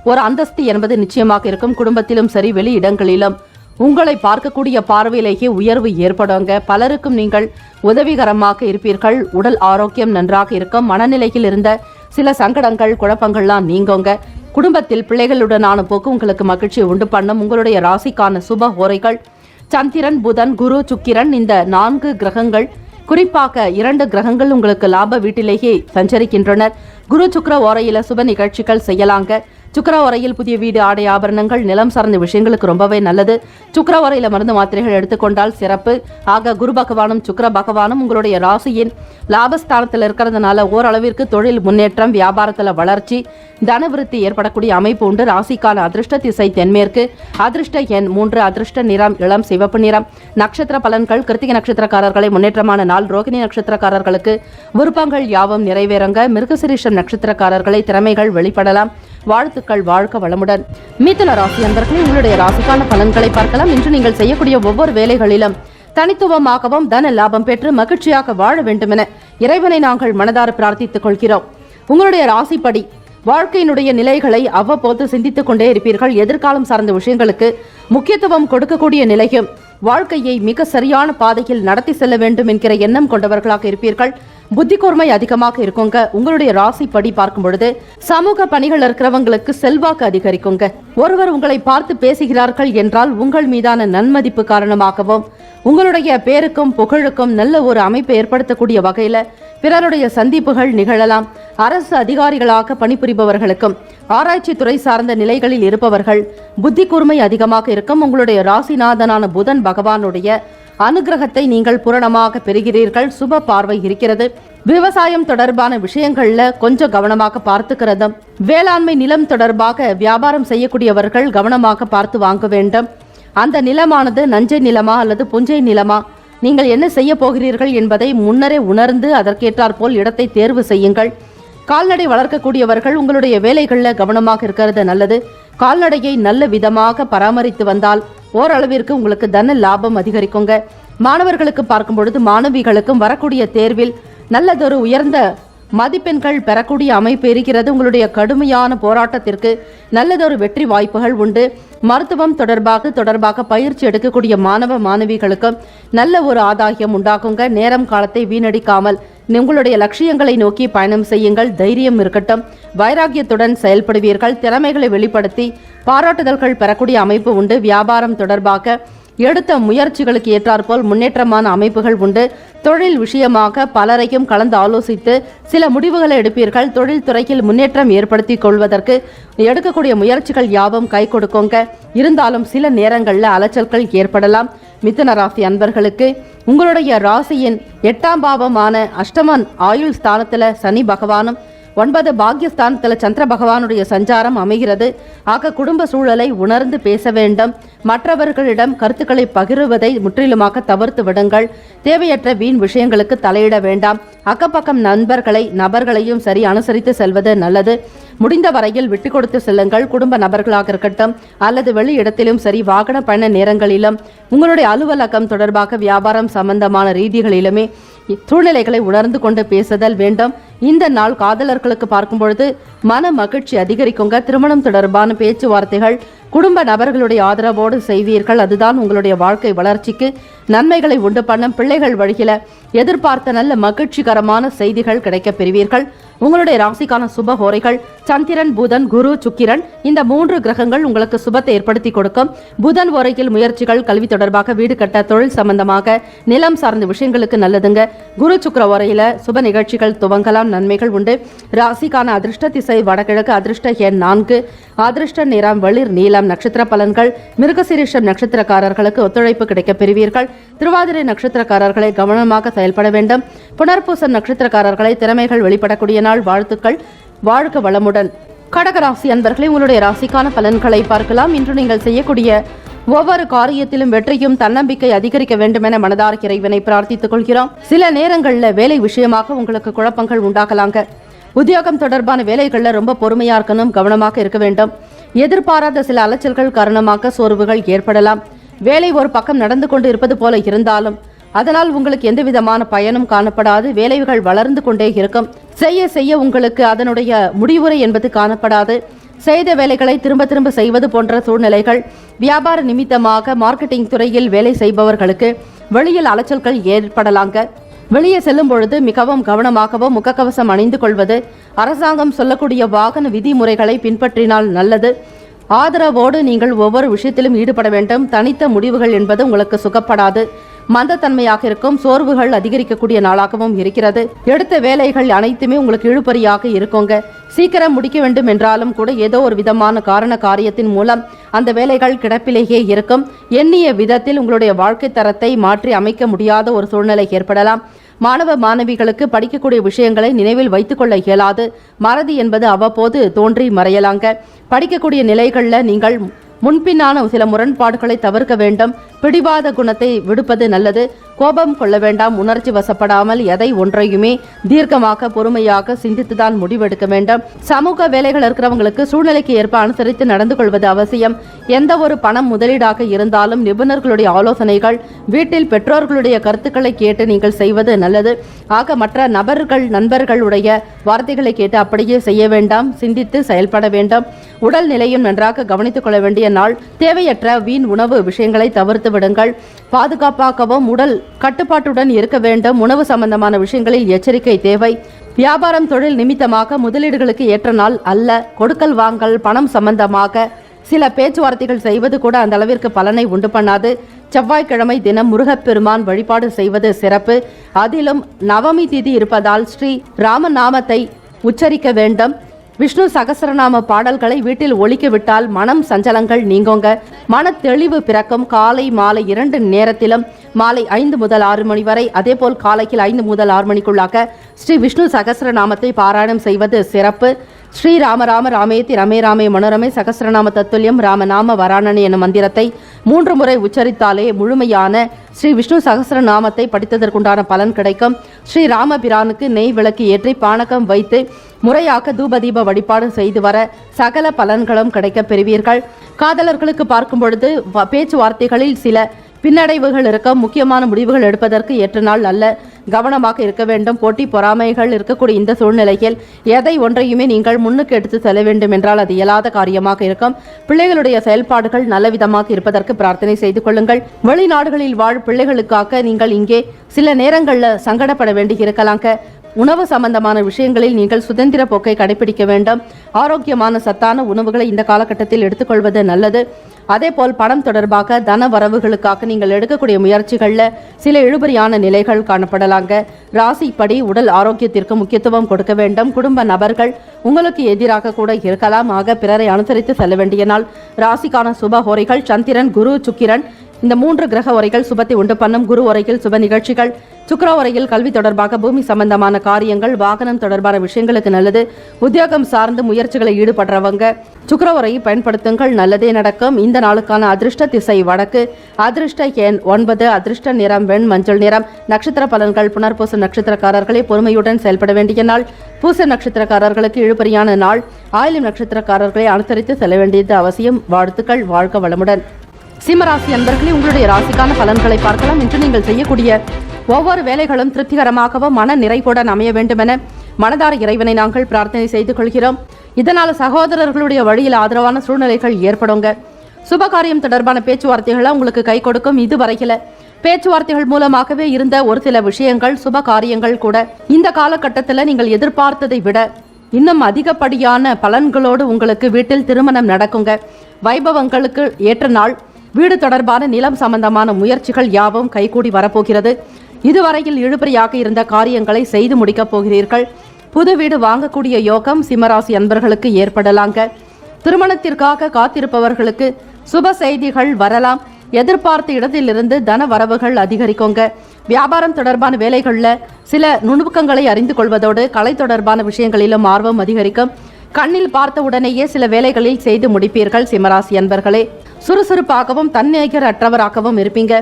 ஒரு அந்தஸ்து என்பது நிச்சயமாக இருக்கும். குடும்பத்திலும் சரி, வெளி இடங்களிலும் உங்களை பார்க்கக்கூடிய பார்வையிலேயே உயர்வு ஏற்படுங்க. பலருக்கும் நீங்கள் உதவிகரமாக இருப்பீர்கள். உடல் ஆரோக்கியம் நன்றாக இருக்கும். மனநிலையில் இருந்த சில சங்கடங்கள், குழப்பங்கள்லாம் நீங்குங்க. குடும்பத்தில் பிள்ளைகளுடனான போக்கு உங்களுக்கு மகிழ்ச்சியை உண்டு பண்ணும். உங்களுடைய ராசிக்கான சுப ஹோரைகள் சந்திரன், புதன், குரு, சுக்கிரன், இந்த 4 கிரகங்கள், குறிப்பாக 2 கிரகங்கள் உங்களுக்கு லாப வீட்டிலேயே சஞ்சரிக்கின்றனர். குரு சுக்கிர ஓரையில சுப நிகழ்ச்சிகள் செய்யலாங்க. சுக்கிர ஓரையில் புதிய வீடு, ஆடை, ஆபரணங்கள், நிலம் சார்ந்த விஷயங்களுக்கு ரொம்பவே நல்லது. சுக்கிர ஓரையில மருந்து மாத்திரைகள் எடுத்துக்கொண்டால் சிறப்பு. ஆக குரு பகவானும் சுக்கிர பகவானும் உங்களுடைய ராசியின் லாபஸ்தானத்தில் இருக்கிறதுனால ஓரளவிற்கு தொழில் முன்னேற்றம், வியாபாரத்தில் வளர்ச்சி, தனவிருத்தி ஏற்படக்கூடிய அமைப்பு உண்டு. ராசிக்கான அதிர்ஷ்ட திசை தென்மேற்கு. அதிர்ஷ்ட எண் 3. அதிர்ஷ்ட நிறம் இளம் சிவப்பு நிறம். நட்சத்திர பலன்கள்: கிருத்திகை நட்சத்திரக்காரர்களை முன்னேற்றமான நாள். ரோகிணி நட்சத்திரக்காரர்களுக்கு விருப்பங்கள் யாவும் நிறைவேறுங்க. மிருகசிரீஷம் நட்சத்திரக்காரர்களை திறமைகள் வெளிப்படலாம். வாழ்த்துக்கள், வாழ்க வளமுடன். மிதுன ராசி அன்பர்களே, உங்களுடைய ராசிக்கான பலன்களை பார்க்கலாம். இன்று நீங்கள் செய்யக்கூடிய ஒவ்வொரு வேலைகளிலும் தனித்துவமாகவும் தன லாபம் பெற்று மகிழ்ச்சியாக வாழ வேண்டும் என இறைவனை நாங்கள் மனதார பிரார்த்தித்துக் கொள்கிறோம். உங்களுடைய ராசிப்படி வாழ்க்கையினுடைய நிலைகளை அவ்வப்போது சிந்தித்துக் கொண்டே இருப்பீர்கள். எதிர்காலம் சார்ந்த விஷயங்களுக்கு முக்கியத்துவம் கொடுக்கக்கூடிய நிலையும், வாழ்க்கையை மிக சரியான பாதையில் நடத்தி செல்ல வேண்டும் என்கிற எண்ணம் கொண்டவர்களாக இருப்பீர்கள். புத்தி கூர்மை அதிகமாக இருக்குங்க. உங்களுடைய ராசிப்படி பார்க்கும் பொழுது சமூக பணிகள் இருக்கிறவங்களுக்கு செல்வாக்கு அதிகரிக்குங்க. ஒருவர் உங்களை பார்த்து பேசுகிறார்கள் என்றால் உங்கள் மீதான நன்மதிப்பு காரணமாகவும் உங்களுடைய பேருக்கும் புகழுக்கும் நல்ல ஒரு அமைப்பை ஏற்படுத்தக்கூடிய வகையில பிறருடைய சந்திப்புகள் நிகழலாம். அரசு அதிகாரிகளாக பணிபுரிபவர்களுக்கும் ஆராய்ச்சி துறை சார்ந்த நிலைகளில் இருப்பவர்கள் புத்தி கூர்மை அதிகமாக இருக்கும். உங்களுடைய ராசிநாதனான புதன் பகவானுடைய அனுகிரகத்தை நீங்கள் பூரணமாக பெறுகிறீர்கள். சுப பார்வை இருக்கிறது. விவசாயம் தொடர்பான விஷயங்கள்ல கொஞ்சம் கவனமாக பார்த்துக்கிறதும், வேளாண்மை நிலம் தொடர்பாக வியாபாரம் செய்யக்கூடியவர்கள் கவனமாக பார்த்து வாங்க வேண்டும். அந்த நிலமானது நஞ்சை நிலமா அல்லது புஞ்சை நிலமா, நீங்கள் என்ன செய்ய போகிறீர்கள் என்பதை முன்னரே உணர்ந்து அதற்கேற்றாற்போல் இடத்தை தேர்வு செய்யுங்கள். கால்நடை வளர்க்கக்கூடியவர்கள் உங்களுடைய வேலைகளில் கவனமாக இருக்கிறது நல்லது. கால்நடையை நல்ல விதமாக பராமரித்து வந்தால் ஓரளவிற்கு உங்களுக்கு தன லாபம் அதிகரிக்குங்க. மாணவர்களுக்கு பார்க்கும் பொழுது மாணவிகளுக்கும் வரக்கூடிய தேர்வில் நல்லதொரு உயர்ந்த மதிப்பெண்கள் பெறக்கூடிய அமைப்பு இருக்கிறது. உங்களுடைய கடுமையான போராட்டத்திற்கு நல்லதொரு வெற்றி வாய்ப்புகள் உண்டு. மருத்துவம் தொடர்பாக பயிற்சி எடுக்கக்கூடிய மாணவ மாணவிகளுக்கும் நல்ல ஒரு ஆதாயம் உண்டாகுங்க. நேரம் காலத்தை வீணடிக்காமல் உங்களுடைய லட்சியங்களை நோக்கி பயணம் செய்யுங்கள். தைரியம் இருக்கட்டும். வைராகியத்துடன் செயல்படுவீர்கள். திறமைகளை வெளிப்படுத்தி பாராட்டுதல்கள் பெறக்கூடிய அமைப்பு உண்டு. வியாபாரம் தொடர்பாக எடுத்த முயற்சிகளுக்கு ஏற்றாற்போல் முன்னேற்றமான அமைப்புகள் உண்டு. தொழில் விஷயமாக பலரையும் கலந்து ஆலோசித்து சில முடிவுகளை எடுப்பீர்கள். தொழில் துறையில் முன்னேற்றம் ஏற்படுத்தி கொள்வதற்கு எடுக்கக்கூடிய முயற்சிகள் யாவும் கை கொடுக்குங்க. இருந்தாலும் சில நேரங்களில் அலைச்சல்கள் ஏற்படலாம். மிதுன ராசி அன்பர்களுக்கு உங்களுடைய ராசியின் 8ஆம் பாவமான அஷ்டமன் ஆயுள் ஸ்தானத்துல சனி பகவானும் 9 பாக்யஸ்தானத்தில் சந்திர பகவானுடைய சஞ்சாரம் அமைகிறது. ஆக குடும்ப சூழலை உணர்ந்து பேச வேண்டும். மற்றவர்களிடம் கருத்துக்களை பகிர்வதை முற்றிலுமாக தவிர்த்து விடுங்கள். தேவையற்ற வீண் விஷயங்களுக்கு தலையிட வேண்டாம். அக்கப்பக்கம் நபர்களையும் சரி அனுசரித்து செல்வது நல்லது. முடிந்த வரையில் விட்டு கொடுத்து செல்லுங்கள். குடும்ப நபர்களாக இருக்கட்டும் அல்லது வெளி இடத்திலும் சரி, வாகன பயண நேரங்களிலும், உங்களுடைய அலுவலகம் தொடர்பாக வியாபாரம் சம்பந்தமான ரீதிகளிலுமே சூழ்நிலைகளை உணர்ந்து கொண்டு பேசுதல் வேண்டும். இந்த நாள் காதலர்களுக்கு பார்க்கும் பொழுது மன மகிழ்ச்சி அதிகரிக்குங்க. திருமணம் தொடர்பான பேச்சுவார்த்தைகள் குடும்ப நபர்களுடைய ஆதரவோடு செய்வீர்கள். அதுதான் உங்களுடைய வாழ்க்கை வளர்ச்சிக்கு நன்மைகளை உண்டு பண்ணும். பிள்ளைகள் வழியில எதிர்பார்த்த நல்ல மகிழ்ச்சிகரமான செய்திகள் கிடைக்கப் பெறுவீர்கள். உங்களுடைய ராசிக்கான சுப ஹோரைகள் சந்திரன், புதன், குரு, சுக்கிரன் இந்த 3 கிரகங்கள் உங்களுக்கு சுபத்தை ஏற்படுத்தி கொடுக்கும். புதன் ஓரையில் முயற்சிகள் கல்வி தொடர்பாக, வீடு கட்ட, தொழில் சம்பந்தமாக, நிலம் சார்ந்த விஷயங்களுக்கு நல்லதுங்க. குரு சுக்கிர ஓரையில சுப நிகழ்ச்சிகள் துவங்கலாம். நன்மைகள் உண்டு. ராசிக்கான அதிர்ஷ்ட திசை வடகிழக்கு. அதிர்ஷ்ட எண் 4. அதிர்ஷ்ட நிறம் வெளிர் நீலம். நட்சத்திர பலன்கள் மிருகசீரிஷம் நட்சத்திரக்காரர்களுக்கு ஒத்துழைப்பு கிடைக்க பெறுவீர்கள். திருவாதிரை நட்சத்திரக்காரர்களை கவனமாக செயல்பட வேண்டும். புனர்பூசம் நட்சத்திரக்காரர்களை திறமைகள் வெளிப்படக்கூடிய நாள். வாழ்த்துக்கள். வாழ்க வளமுடன். கடகராசி அன்பர்களே, உங்களுடைய ராசிக்கான பலன்களை பார்க்கலாம். இன்று நீங்கள் செய்யக்கூடிய ஒவ்வொரு காரியத்திலும் வெற்றியும் தன்னம்பிக்கை அதிகரிக்க வேண்டும் என மனதார இறைவனை பிரார்த்தித்துக் கொள்கிறோம். சில நேரங்களில் வேலை விஷயமாக உங்களுக்கு குழப்பங்கள் உண்டாகலாங்க. உத்தியோகம் தொடர்பான வேலைகளில் ரொம்ப பொறுமையா இருக்கணும், கவனமாக இருக்க வேண்டும். எதிர்பாராத சில அலைச்சல்கள் காரணமாக சோர்வுகள் ஏற்படலாம். வேலை ஒரு பக்கம் நடந்து கொண்டு இருப்பது போல இருந்தாலும் அதனால் உங்களுக்கு எந்த விதமான பயனும் காணப்படாது. வேலைகள் வளர்ந்து கொண்டே இருக்கும். செய்ய உங்களுக்கு அதனுடைய முடிவுரை என்பது காணப்படாது. செய்த வேலைகளை திரும்ப செய்வது போன்ற சூழ்நிலைகள். வியாபார நிமித்தமாக மார்க்கெட்டிங் துறையில் வேலை செய்பவர்களுக்கு வெளியில் அலைச்சல்கள் ஏற்படலாங்க. வெளியே செல்லும் பொழுது மிகவும் கவனமாகவும் முகக்கவசம் அணிந்து கொள்வது, அரசாங்கம் சொல்லக்கூடிய வாகன விதிமுறைகளை பின்பற்றினால் நல்லது. ஆதரவோடு நீங்கள் ஒவ்வொரு விஷயத்திலும் ஈடுபட வேண்டும். தனித்த முடிவுகள் என்பது உங்களுக்கு சுகப்படாது. மந்தத்தன்மையாக இருக்கும். சோர்வுகள் அதிகரிக்கக்கூடிய நாளாகவும் இருக்கிறது. எடுத்த வேலைகள் அனைத்துமே உங்களுக்கு இழுபறியாக இருக்குங்க. சீக்கிரம் முடிக்க வேண்டும் என்றாலும் கூட ஏதோ ஒரு விதமான காரியத்தின் மூலம் அந்த வேலைகள் கிடப்பிலேயே இருக்கும். எண்ணிய விதத்தில் உங்களுடைய வாழ்க்கை தரத்தை மாற்றி அமைக்க முடியாத ஒரு சூழ்நிலை ஏற்படலாம். மாணவ மாணவிகளுக்கு படிக்கக்கூடிய விஷயங்களை நினைவில் வைத்துக் கொள்ள இயலாது. மறதி என்பது அவ்வப்போது தோன்றி மறையலாங்க. படிக்கக்கூடிய நிலைகளில் நீங்கள் முன்பின்னான சில முரண்பாடுகளை தவிர்க்க வேண்டும். பிடிவாத குணத்தை விடுப்பது நல்லது. கோபம் கொள்ள வேண்டாம். உணர்ச்சி வசப்படாமல் எதை ஒன்றையுமே தீர்க்கமாக பொறுமையாக சிந்தித்துதான் முடிவெடுக்க வேண்டும். சமூக வேலைகள் இருக்கிறவங்களுக்கு சூழ்நிலைக்கு ஏற்ப அனுசரித்து நடந்து கொள்வது அவசியம். எந்த ஒரு பணம் முதலீடாக இருந்தாலும் நிபுணர்களுடைய ஆலோசனைகள், வீட்டில் பெற்றோர்களுடைய கருத்துக்களை கேட்டு நீங்கள் செய்வது நல்லது. ஆக மற்ற நண்பர்களுடைய வார்த்தைகளை கேட்டு அப்படியே செய்ய வேண்டாம். சிந்தித்து செயல்பட வேண்டும். உடல் நிலையும் நன்றாக கவனித்துக் கொள்ள வேண்டிய நாள். தேவையற்ற வீண் உணவு விஷயங்களை தவிர்த்து விடுங்கள். பாதுகாப்பாகவும் உடல் கட்டுப்பாட்டுடன் இருக்க வேண்டும். உணவு சம்பந்தமான விஷயங்களில் எச்சரிக்கை தேவை. வியாபாரம் தொழில் நிமித்தமாக முதலீடுகளுக்கு ஏற்ற நாள் அல்ல. கொடுக்கல் வாங்கல், பணம் சம்பந்தமாக சில பேச்சுவார்த்தைகள் செய்வது கூட அந்த அளவிற்கு பலனை உண்டு பண்ணாது. செவ்வாய்க்கிழமை தினம் முருகப்பெருமான் வழிபாடு செய்வது சிறப்பு. அதிலும் நவமி திதி இருப்பதால் ஸ்ரீ ராமநாமத்தை உச்சரிக்க வேண்டும். விஷ்ணு சகஸ்ரநாம பாடல்களை வீட்டில் ஒலிக்க விட்டால் மனம் சஞ்சலங்கள் நீங்குங்க. மன தெளிவு பிறக்கும். காலை மாலை 2 நேரத்திலும் மாலை 5 முதல் 6 மணி வரை, அதேபோல் காலையில் 5 முதல் 6 மணிக்குள்ளாக ஸ்ரீ விஷ்ணு சகஸ்ரநாமத்தை பாராயணம் செய்வது சிறப்பு. ஸ்ரீ ராம ராம ராமேதி ரமே ராமே மனோரமே சகஸ்ரநாம தத்துல்யம் ராமநாம வராணனி எனும் மந்திரத்தை 3 முறை உச்சரித்தாலே முழுமையான ஸ்ரீ விஷ்ணு சகஸ்ரநாமத்தை படித்ததற்குண்டான பலன் கிடைக்கும். ஸ்ரீ ராமபிரானுக்கு நெய் விளக்கு ஏற்றி பானகம் வைத்து முறையாக தூபதீப வழிபாடு செய்து வர சகல பலன்களும் கிடைக்கப் பெறுவீர்கள். காதலர்களுக்கு பார்க்கும் பொழுது பேச்சுவார்த்தைகளில் சில பின்னடைவுகள் இருக்க, முக்கியமான முடிவுகள் எடுப்பதற்கு ஏற்ற நாள் அல்ல. கவனமாக இருக்க வேண்டும். போட்டி பொறாமைகள் இருக்கக்கூடிய இந்த சூழ்நிலையில் எதை ஒன்றையுமே நீங்கள் முன்னுக்கு எடுத்து செல்ல வேண்டும் என்றால் அது இயலாத காரியமாக இருக்கும். பிள்ளைகளுடைய செயல்பாடுகள் நல்ல விதமாக இருப்பதற்கு பிரார்த்தனை செய்து கொள்ளுங்கள். வெளிநாடுகளில் வாழ் பிள்ளைகளுக்காக நீங்கள் இங்கே சில நேரங்களில் சங்கடப்பட வேண்டி இருக்கலாங்க. உணவு சம்பந்தமான விஷயங்களில் நீங்கள் சுதந்திர போக்கை கடைபிடிக்க வேண்டும். ஆரோக்கியமான சத்தான உணவுகளை இந்த காலகட்டத்தில் எடுத்துக்கொள்வது நல்லது. அதேபோல் பணம் தொடர்பாக தன வரவுகளுக்காக நீங்கள் எடுக்கக்கூடிய முயற்சிகளில் சில இழுபறியான நிலைகள் காணப்படலாங்க. ராசிப்படி உடல் ஆரோக்கியத்திற்கு முக்கியத்துவம் கொடுக்க வேண்டும். குடும்ப நபர்கள் உங்களுக்கு எதிராக கூட இருக்கலாம். ஆக பிறரை அனுசரித்து செல்ல வேண்டிய நாள். ராசிக்கான சுப ஹோரைகள் சந்திரன், குரு, சுக்கிரன் இந்த 3 கிரக உரைகள் சுபத்தை உண்டு பண்ணும். குரு உரையில் சுப நிகழ்ச்சிகள், சுக்கிர உரையில் கல்வி தொடர்பாக பூமி சம்பந்தமான காரியங்கள், வாகனம் தொடர்பான விஷயங்களுக்கு நல்லது. உத்தியோகம் சார்ந்து முயற்சிகளை ஈடுபடுறவங்க சுக்கிர உரையை பயன்படுத்துங்கள், நல்லதே நடக்கும். இந்த நாளுக்கான அதிர்ஷ்ட திசை வடக்கு, அதிர்ஷ்ட எண் 9, அதிர்ஷ்ட நிறம் வெண் மஞ்சள் நிறம். நட்சத்திர பலன்கள் புனர்பூச நட்சத்திரக்காரர்களே பொறுமையுடன் செயல்பட வேண்டிய நாள். பூச நட்சத்திரக்காரர்களுக்கு இழுபறியான நாள். ஆயிலம் நட்சத்திரக்காரர்களை அனுசரித்து செல்ல வேண்டியது அவசியம். வாழ்த்துக்கள். வாழ்க வளமுடன். சிம்மராசி அன்பர்களே, உங்களுடைய ராசிக்கான பலன்களை பார்க்கலாம். இன்று நீங்கள் செய்யக்கூடிய ஒவ்வொரு வேலைகளும் திருப்திகரமாகவும் மன நிறைவுடன் அமைய வேண்டும் என மனதார இறைவனை நாங்கள் பிரார்த்தனை செய்து கொள்கிறோம். இதனால் சகோதரர்களுடைய வழியில் ஆதரவான சூழ்நிலைகள் ஏற்படுங்க. சுபகாரியம் தொடர்பான பேச்சுவார்த்தைகளை உங்களுக்கு கை கொடுக்கும். இதுவரையில பேச்சுவார்த்தைகள் மூலமாகவே இருந்த ஒரு சில விஷயங்கள், சுப காரியங்கள் கூட இந்த காலகட்டத்தில் நீங்கள் எதிர்பார்த்ததை விட இன்னும் அதிகப்படியான பலன்களோடு உங்களுக்கு வீட்டில் திருமணம் நடக்குங்க. வைபவங்களுக்கு ஏற்ற நாள். வீடு தொடர்பான நிலம் சம்பந்தமான முயற்சிகள் யாவும் கைகூடி வரப்போகிறது. இதுவரையில் இழுபறியாக இருந்த காரியங்களை செய்து முடிக்கப் போகிறீர்கள். புது வீடு வாங்கக்கூடிய யோகம் சிம்மராசி அன்பர்களுக்கு ஏற்படலாங்க. திருமணத்திற்காக காத்திருப்பவர்களுக்கு சுப செய்திகள் வரலாம். எதிர்பார்த்த இடத்திலிருந்து தன வரவுகள் அதிகரிக்குங்க. வியாபாரம் தொடர்பான வேலைகளில் சில நுணுக்கங்களை அறிந்து கொள்வதோடு கலை தொடர்பான விஷயங்களிலும் ஆர்வம் அதிகரிக்கும். கண்ணில் பார்த்த உடனேயே சில வேலைகளில் செய்து முடிப்பீர்கள். சிம்மராசி அன்பர்களே, சுறுசுறுப்பாகவும் தன்னிகரற்றவராகவும் இருப்பீங்க.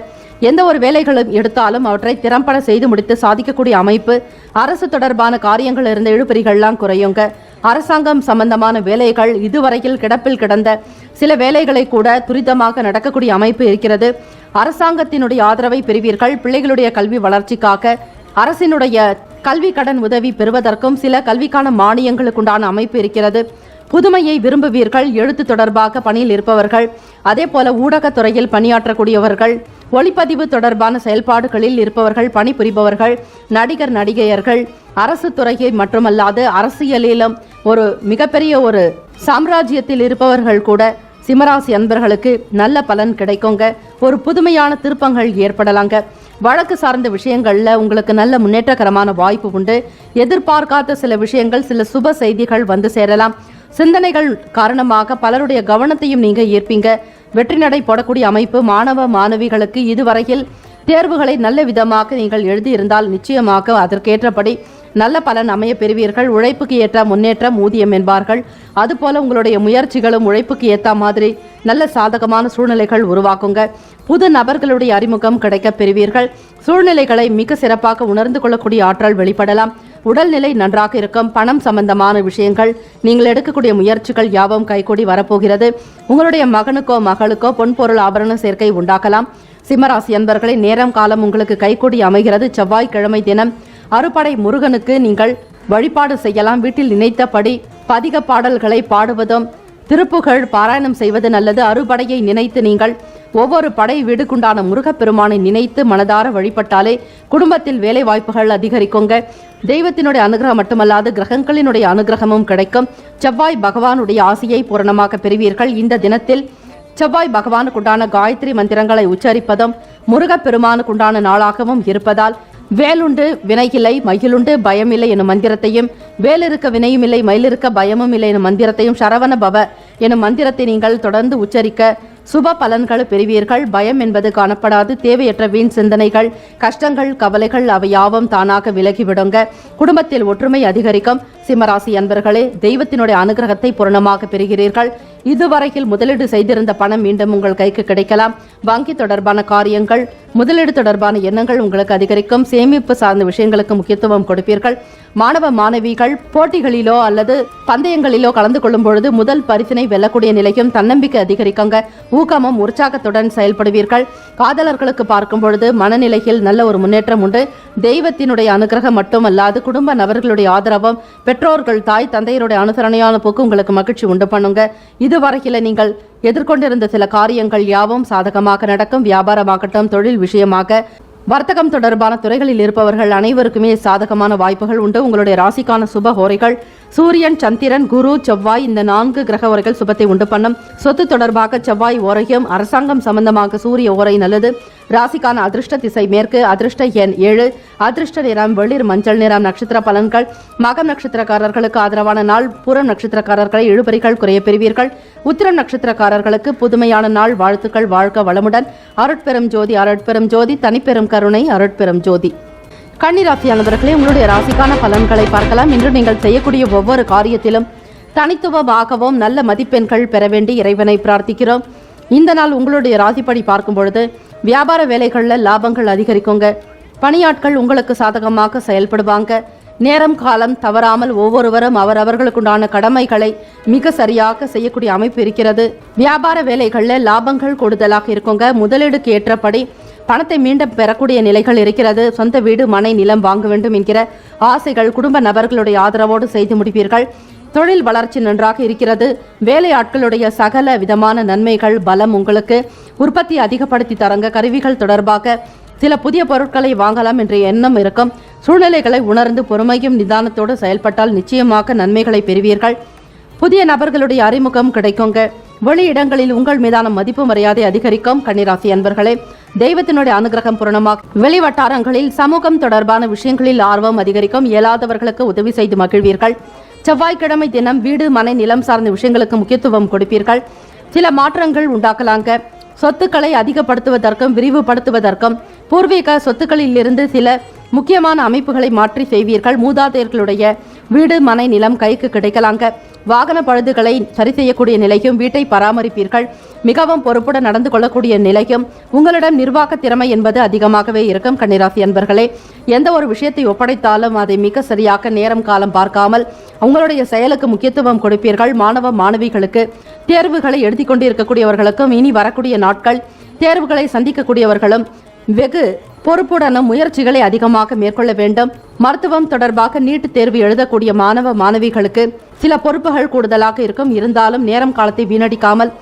எந்த ஒரு வேலைகளும் எடுத்தாலும் அவற்றை திறம்பட செய்து முடித்து சாதிக்கக்கூடிய அமைப்பு. அரசு தொடர்பான காரியங்கள் இருந்த இழுபறிகள்லாம் குறையுங்க. அரசாங்கம் சம்பந்தமான வேலைகள், இதுவரையில் கிடப்பில் கிடந்த சில வேலைகளை கூட துரிதமாக நடக்கக்கூடிய அமைப்பு இருக்கிறது. அரசாங்கத்தினுடைய ஆதரவை பெறுவீர்கள். பிள்ளைகளுடைய கல்வி வளர்ச்சிக்காக அரசினுடைய கல்வி கடன் உதவி பெறுவதற்கும் சில கல்விக்கான மானியங்களுக்குண்டான அமைப்பு இருக்கிறது. புதுமையை விரும்புவீர்கள். எழுத்து தொடர்பாக பணியில் இருப்பவர்கள், அதே போல ஊடகத்துறையில் பணியாற்றக்கூடியவர்கள், ஒளிப்பதிவு தொடர்பான செயல்பாடுகளில் இருப்பவர்கள், பணிபுரிபவர்கள், நடிகர் நடிகையர்கள், அரசு துறையை மட்டுமல்லாது அரசியலிலும் ஒரு மிகப்பெரிய ஒரு சாம்ராஜ்யத்தில் இருப்பவர்கள் கூட சிம்மராசி அன்பர்களுக்கு நல்ல பலன் கிடைக்குங்க. ஒரு புதுமையான திருப்பங்கள் ஏற்படலாங்க. வழக்கு சார்ந்த விஷயங்கள்ல உங்களுக்கு நல்ல முன்னேற்றகரமான வாய்ப்பு உண்டு. எதிர்பார்க்காத சில விஷயங்கள், சில சுப செய்திகள் வந்து சேரலாம். சிந்தனைகள் காரணமாக பலருடைய கவனத்தையும் நீங்க ஈர்ப்பீங்க. வெற்றி நடை போடக்கூடிய அமைப்பு. மாணவ மாணவிகளுக்கு இதுவரையில் தேர்வுகளை நல்ல விதமாக நீங்கள் எழுதியிருந்தால் நிச்சயமாக அதற்கேற்றபடி நல்ல பலன் அமைய பெறுவீர்கள். உழைப்புக்கு ஏற்ற முன்னேற்றம் ஊதியம் என்பார்கள். அதுபோல உங்களுடைய முயற்சிகளும் உழைப்புக்கு ஏற்ற மாதிரி நல்ல சாதகமான சூழ்நிலைகள் உருவாக்குங்க. புது நபர்களுடைய அறிமுகம் கிடைக்க பெறுவீர்கள். சூழ்நிலைகளை மிக சிறப்பாக உணர்ந்து கொள்ளக்கூடிய ஆற்றல் வெளிப்படலாம். உடல்நிலை நன்றாக இருக்கும். பணம் சம்பந்தமான விஷயங்கள், நீங்கள் எடுக்கக்கூடிய முயற்சிகள் யாவும் கைகூடி வரப்போகிறது. உங்களுடைய மகனுக்கோ மகளுக்கோ பொன்பொருள் ஆபரண சேர்க்கை உண்டாக்கலாம். சிம்மராசி அன்பர்களை, நேரம் காலம் உங்களுக்கு கைகூடி அமைகிறது. செவ்வாய்க்கிழமை தினம் அறுபடை முருகனுக்கு நீங்கள் வழிபாடு செய்யலாம். வீட்டில் நினைத்தபடி பதிக பாடல்களை பாடுவதும் திருப்புகழ் பாராயணம் செய்வது நல்லது. அறுபடையை நினைத்து நீங்கள் ஒவ்வொரு படை வீடுக்குண்டான முருகப்பெருமானை நினைத்து மனதார வழிபட்டாலே குடும்பத்தில் வேலை வாய்ப்புகள் அதிகரிக்குங்க. தெய்வத்தினுடைய அனுகிரகம் மட்டுமல்லாது கிரகங்களினுடைய அனுகிரகமும் கிடைக்கும். செவ்வாய் பகவானுடைய ஆசையை பூரணமாக பெறுவீர்கள். இந்த தினத்தில் செவ்வாய் பகவானுக்குண்டான காயத்ரி மந்திரங்களை உச்சரிப்பதும் முருகப்பெருமானுக்குண்டான நாளாகவும் இருப்பதால் வேலுண்டு வினையில்லை மயிலுண்டு பயமில்லை எனும் மந்திரத்தையும், வேலிருக்க வினையும் இல்லை மயிலிருக்க பயமும் இல்லை எனும் மந்திரத்தையும், சரவண பவ எனும் மந்திரத்தை நீங்கள் தொடர்ந்து உச்சரிக்க சுப பலன்கள் பெறுவீர்கள். பயம் என்பது காணப்படாது. தேவையற்ற வீண் சிந்தனைகள், கஷ்டங்கள், கவலைகள் அவை யாவும் தானாக விலகிவிடுங்க. குடும்பத்தில் ஒற்றுமை அதிகரிக்கும். சிம்மராசி அன்பர்களே, தெய்வத்தினுடைய அனுகிரகத்தை பூரணமாக பெறுகிறீர்கள். இதுவரையில் முதலீடு செய்திருந்த பணம் மீண்டும் உங்கள் கைக்கு கிடைக்கலாம். வங்கி தொடர்பான காரியங்கள், முதலீடு தொடர்பான எண்ணங்கள் உங்களுக்கு அதிகரிக்கும். சேமிப்பு சார்ந்த விஷயங்களுக்கு முக்கியத்துவம் கொடுப்பீர்கள். மாணவ மாணவிகள் போட்டிகளிலோ அல்லது பந்தயங்களிலோ கலந்து கொள்ளும் பொழுது முதல் பரிசினை வெல்லக்கூடிய நிலையும் தன்னம்பிக்கை அதிகரிக்குங்க. ஊக்கமும் உற்சாகத்துடன் செயல்படுவீர்கள். காதலர்களுக்கு பார்க்கும் பொழுது மனநிலையில் நல்ல ஒரு முன்னேற்றம் உண்டு. தெய்வத்தினுடைய அனுகிரகம் மட்டுமல்லாது குடும்ப நபர்களுடைய ஆதரவும், பெற்றோர்கள் தாய் தந்தையருடைய அனுசரணையான போக்கு உங்களுக்கு மகிழ்ச்சி உண்டு பண்ணுங்க. இதுவரையில் நீங்கள் எதிர்கொண்டிருந்த சில காரியங்கள் யாவும் சாதகமாக நடக்கும். வியாபாரமாகட்டும், தொழில் விஷயமாக, வர்த்தகம் தொடர்பான துறைகளில் இருப்பவர்கள் அனைவருக்குமே சாதகமான வாய்ப்புகள் உண்டு. உங்களுடைய ராசிக்கான சுப ஹோரைகள் சூரியன், சந்திரன், குரு, செவ்வாய் இந்த 4 கிரக ஓரைகள் சுபத்தை உண்டு பண்ணும். சொத்து தொடர்பாக செவ்வாய் ஓரையும், அரசாங்கம் சம்பந்தமாக சூரிய ஓரை நல்லது. ராசிக்கான அதிர்ஷ்ட திசை மேற்கு, அதிர்ஷ்ட எண் 7, அதிர்ஷ்ட நிறம் வெளிர் மஞ்சள் நிறம். நட்சத்திர பலன்கள்: மகம் நட்சத்திரக்காரர்களுக்கு ஆதரவான நாள். பூரம் நட்சத்திரக்காரர்களை இழுபறிகள் குறைய பெறுவீர்கள். உத்திரம் நட்சத்திரக்காரர்களுக்கு புதுமையான நாள். வாழ்த்துக்கள். வாழ்க வளமுடன். அருட்பெரும் ஜோதி, அருட்பெரும் ஜோதி, தனிப்பெரும் கருணை, அருட்பெரும் ஜோதி. கன்னிராசியானவர்களே, உங்களுடைய ராசிக்கான பலன்களை பார்க்கலாம். இன்று நீங்கள் செய்யக்கூடிய ஒவ்வொரு காரியத்திலும் தனித்துவமாகவும் நல்ல மதிப்பெண்கள் பெற வேண்டி இறைவனை பிரார்த்திக்கிறோம். இந்த நாள் உங்களுடைய ராசிப்படி பார்க்கும் பொழுது வியாபார வேலைகளில் லாபங்கள் அதிகரிக்குங்க. பணியாட்கள் உங்களுக்கு சாதகமாக செயல்படுவாங்க. நேரம் காலம் தவறாமல் ஒவ்வொருவரும் அவரவர்களுக்குண்டான கடமைகளை மிக சரியாக செய்யக்கூடிய அமைப்பு இருக்கிறது. வியாபார வேலைகளில் லாபங்கள் கூடுதலாக இருக்குங்க. முதலீடுக்கு ஏற்றபடி பணத்தை மீண்டும் பெறக்கூடிய நிலைகள் இருக்கிறது. சொந்த வீடு, மனை, நிலம் வாங்க வேண்டும் என்கிற ஆசைகள் குடும்ப நபர்களுடைய ஆதரவோடு செய்து முடிப்பீர்கள். தொழில் வளர்ச்சி நன்றாக இருக்கிறது. வேலையாட்களுடைய சகல விதமான நன்மைகள் பலம் உங்களுக்கு உற்பத்தி அதிகப்படுத்தி தரங்க. கருவிகள் தொடர்பாக சில புதிய பொருட்களை வாங்கலாம் என்ற எண்ணம் இருக்கும். சூழ்நிலைகளை உணர்ந்து பொறுமையும் நிதானத்தோடு செயல்பட்டால் நிச்சயமாக நன்மைகளை பெறுவீர்கள். புதிய நபர்களுடைய அறிமுகம் கிடைக்குங்க. வெளி இடங்களில் உங்கள் மீதான மதிப்பு மரியாதை அதிகரிக்கும். கன்னிராசி அன்பர்களே, தெய்வத்தினுடைய அனுகிரகம் பூரணமாக வெளிவட்டாரங்களில் சமூகம் தொடர்பான விஷயங்களில் ஆர்வம் அதிகரிக்கும். இயலாதவர்களுக்கு உதவி செய்து மகிழ்வீர்கள். செவ்வாய்க்கிழமை தினம் வீடு, மனை, நிலம் சார்ந்த விஷயங்களுக்கு முக்கியத்துவம் கொடுப்பீர்கள். சில மாற்றங்கள் உண்டாக்கலாங்க. சொத்துக்களை அதிகப்படுத்துவதற்கும் விரிவுபடுத்துவதற்கும் பூர்வீக சொத்துக்களில் இருந்து சில முக்கியமான அமைப்புகளை மாற்றி செய்வீர்கள். மூதாதையர்களுடைய வீடு, மனை, நிலம் கைக்கு கிடைக்கலாங்க. வாகன பழுதுகளை சரி செய்யக்கூடிய நிலையும், வீட்டை பராமரிப்பீர்கள். மிகவும் பொறுப்புடன் நடந்து கொள்ளக்கூடிய நிலையும், உங்களிடம் நிர்வாக திறமை என்பது அதிகமாகவே இருக்கும். கன்னிராசி அன்பர்களே, எந்த ஒரு விஷயத்தை ஒப்படைத்தாலும் அதை மிக சரியாக நேரம் காலம் பார்க்காமல் உங்களுடைய செயலுக்கு முக்கியத்துவம் கொடுப்பீர்கள். மாணவ மாணவிகளுக்கு தேர்வுகளை எழுதி கொண்டிருக்கக்கூடியவர்களுக்கும் இனி வரக்கூடிய நாட்கள் தேர்வுகளை சந்திக்கக்கூடியவர்களும் வெகு பொறுப்புடனும் முயற்சிகளை அதிகமாக மேற்கொள்ள வேண்டும். மருத்துவம் தொடர்பாக நீட் தேர்வு எழுதக்கூடிய மாணவ மாணவிகளுக்கு சில பொறுப்புகள் கூடுதலாக இருக்கும். இருந்தாலும் நேரம் காலத்தை வீணடிக்காமல்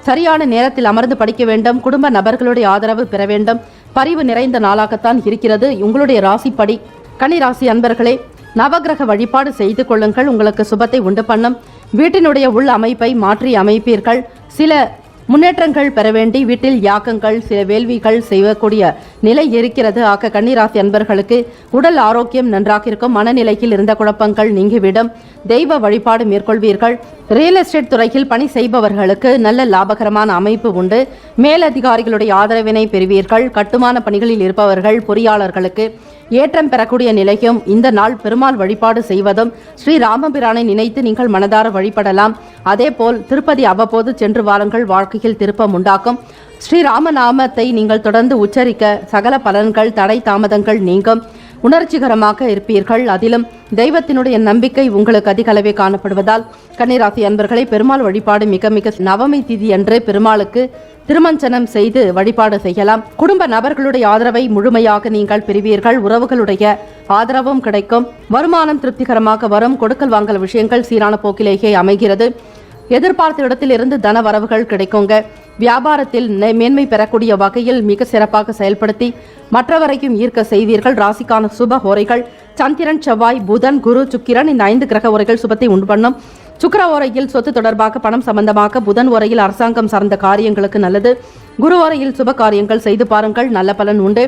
சரியான நேரத்தில் அமர்ந்து படிக்க வேண்டும். குடும்ப நபர்களுடைய ஆதரவு பெற வேண்டும். பரிவு நிறைந்த நாளாகத்தான் இருக்கிறது. உங்களுடைய ராசிப்படி கன்னிராசி அன்பர்களே, நவகிரக வழிபாடு செய்து கொள்ளுங்கள். உங்களுக்கு சுபத்தை உண்டு பண்ணும். வீட்டினுடைய உள் அமைப்பை மாற்றி அமைப்பீர்கள். சில முன்னேற்றங்கள் பெற வேண்டி வீட்டில் யாக்கங்கள், சில வேள்விகள் செய்யக்கூடிய நிலை இருக்கிறது. ஆக கன்னிராசி அன்பர்களுக்கு உடல் ஆரோக்கியம் நன்றாக இருக்கும். மனநிலையில் இருந்த குழப்பங்கள் நீங்கிவிடும். தெய்வ வழிபாடு மேற்கொள்வீர்கள். ரியல் எஸ்டேட் துறையில் பணி செய்பவர்களுக்கு நல்ல லாபகரமான அமைப்பு உண்டு. மேலதிகாரிகளுடைய ஆதரவினை பெறுவீர்கள். கட்டுமான பணிகளில் இருப்பவர்கள், பொறியாளர்களுக்கு ஏற்றம் பெறக்கூடிய நிலையும். இந்த நாள் பெருமாள் வழிபாடு செய்வதும், ஸ்ரீ ராமபிரானை நினைத்து நீங்கள் மனதார வழிபடலாம். அதேபோல் திருப்பதி அவ்வப்போது சென்று வாருங்கள். வாழ்க்கையில் திருப்பம் உண்டாக்கும். ஸ்ரீராமநாமத்தை நீங்கள் தொடர்ந்து உச்சரிக்க சகல பலன்கள், தடை தாமதங்கள் நீங்கும். உணர்ச்சிகரமாக இருப்பீர்கள். அதிலும் தெய்வத்தினுடைய நம்பிக்கை உங்களுக்கு அதிக அளவே காணப்படுவதால் கன்னிராசி அன்பர்களை பெருமாள் வழிபாடு மிக மிக நவமி திதி அன்று பெருமாளுக்கு திருமஞ்சனம் செய்து வழிபாடு செய்யலாம். குடும்ப நபர்களுடைய ஆதரவை முழுமையாக நீங்கள் பெறுவீர்கள். உறவுகளுடைய ஆதரவும் கிடைக்கும். வருமானம் திருப்திகரமாக வரும். கொடுக்கல் வாங்கல் விஷயங்கள் சீரான போக்கிலேயே அமைகிறது. எதிர்பார்த்த இடத்தில் இருந்து தன வரவுகள் கிடைக்குங்க. வியாபாரத்தில் மேன்மை பெறக்கூடிய வகையில் மிக சிறப்பாக செயல்படுத்தி மற்றவரையும் ஈர்க்க செய்வீர்கள். ராசிக்கான சுப ஹோரைகள் சந்திரன், செவ்வாய், புதன், குரு, சுக்கிரன் இந்த 5 கிரக ஓரைகள் சுபத்தை உண்டு பண்ணும். சுக்கிர ஓரையில் சொத்து தொடர்பாக, பணம் சம்பந்தமாக, புதன் ஓரையில் அரசாங்கம் சார்ந்த காரியங்களுக்கு நல்லது. குரு ஓரையில் சுப காரியங்கள் செய்து பாருங்கள், நல்ல பலன் உண்டு.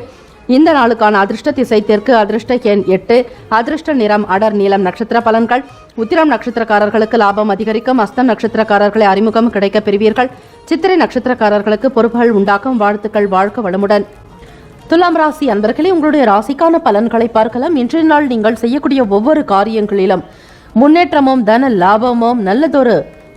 இந்த நாளுக்கான அதிர்ஷ்ட திசை தெற்கு, அதிர்ஷ்ட எண் 8, அதிர்ஷ்ட நிறம் அடர் நீலம். நட்சத்திர பலன்கள்: உத்திரம் நட்சத்திரக்காரர்களுக்கு லாபம் அதிகரிக்கும். அஸ்தம் நட்சத்திரக்காரர்களை அறிமுகம் கிடைக்க பெறுவீர்கள். சித்திரை நட்சத்திரக்காரர்களுக்கு பொறுப்புகள் உண்டாக்கும். வாழ்த்துக்கள். வாழ்க வளமுடன். துலாம் ராசி அன்பர்களே, உங்களுடைய ராசிக்கான பலன்களை பார்க்கலாம். இன்றைய நாள் நீங்கள் செய்யக்கூடிய ஒவ்வொரு காரியங்களிலும் முன்னேற்றமும் தன லாபமும் நல்லதொரு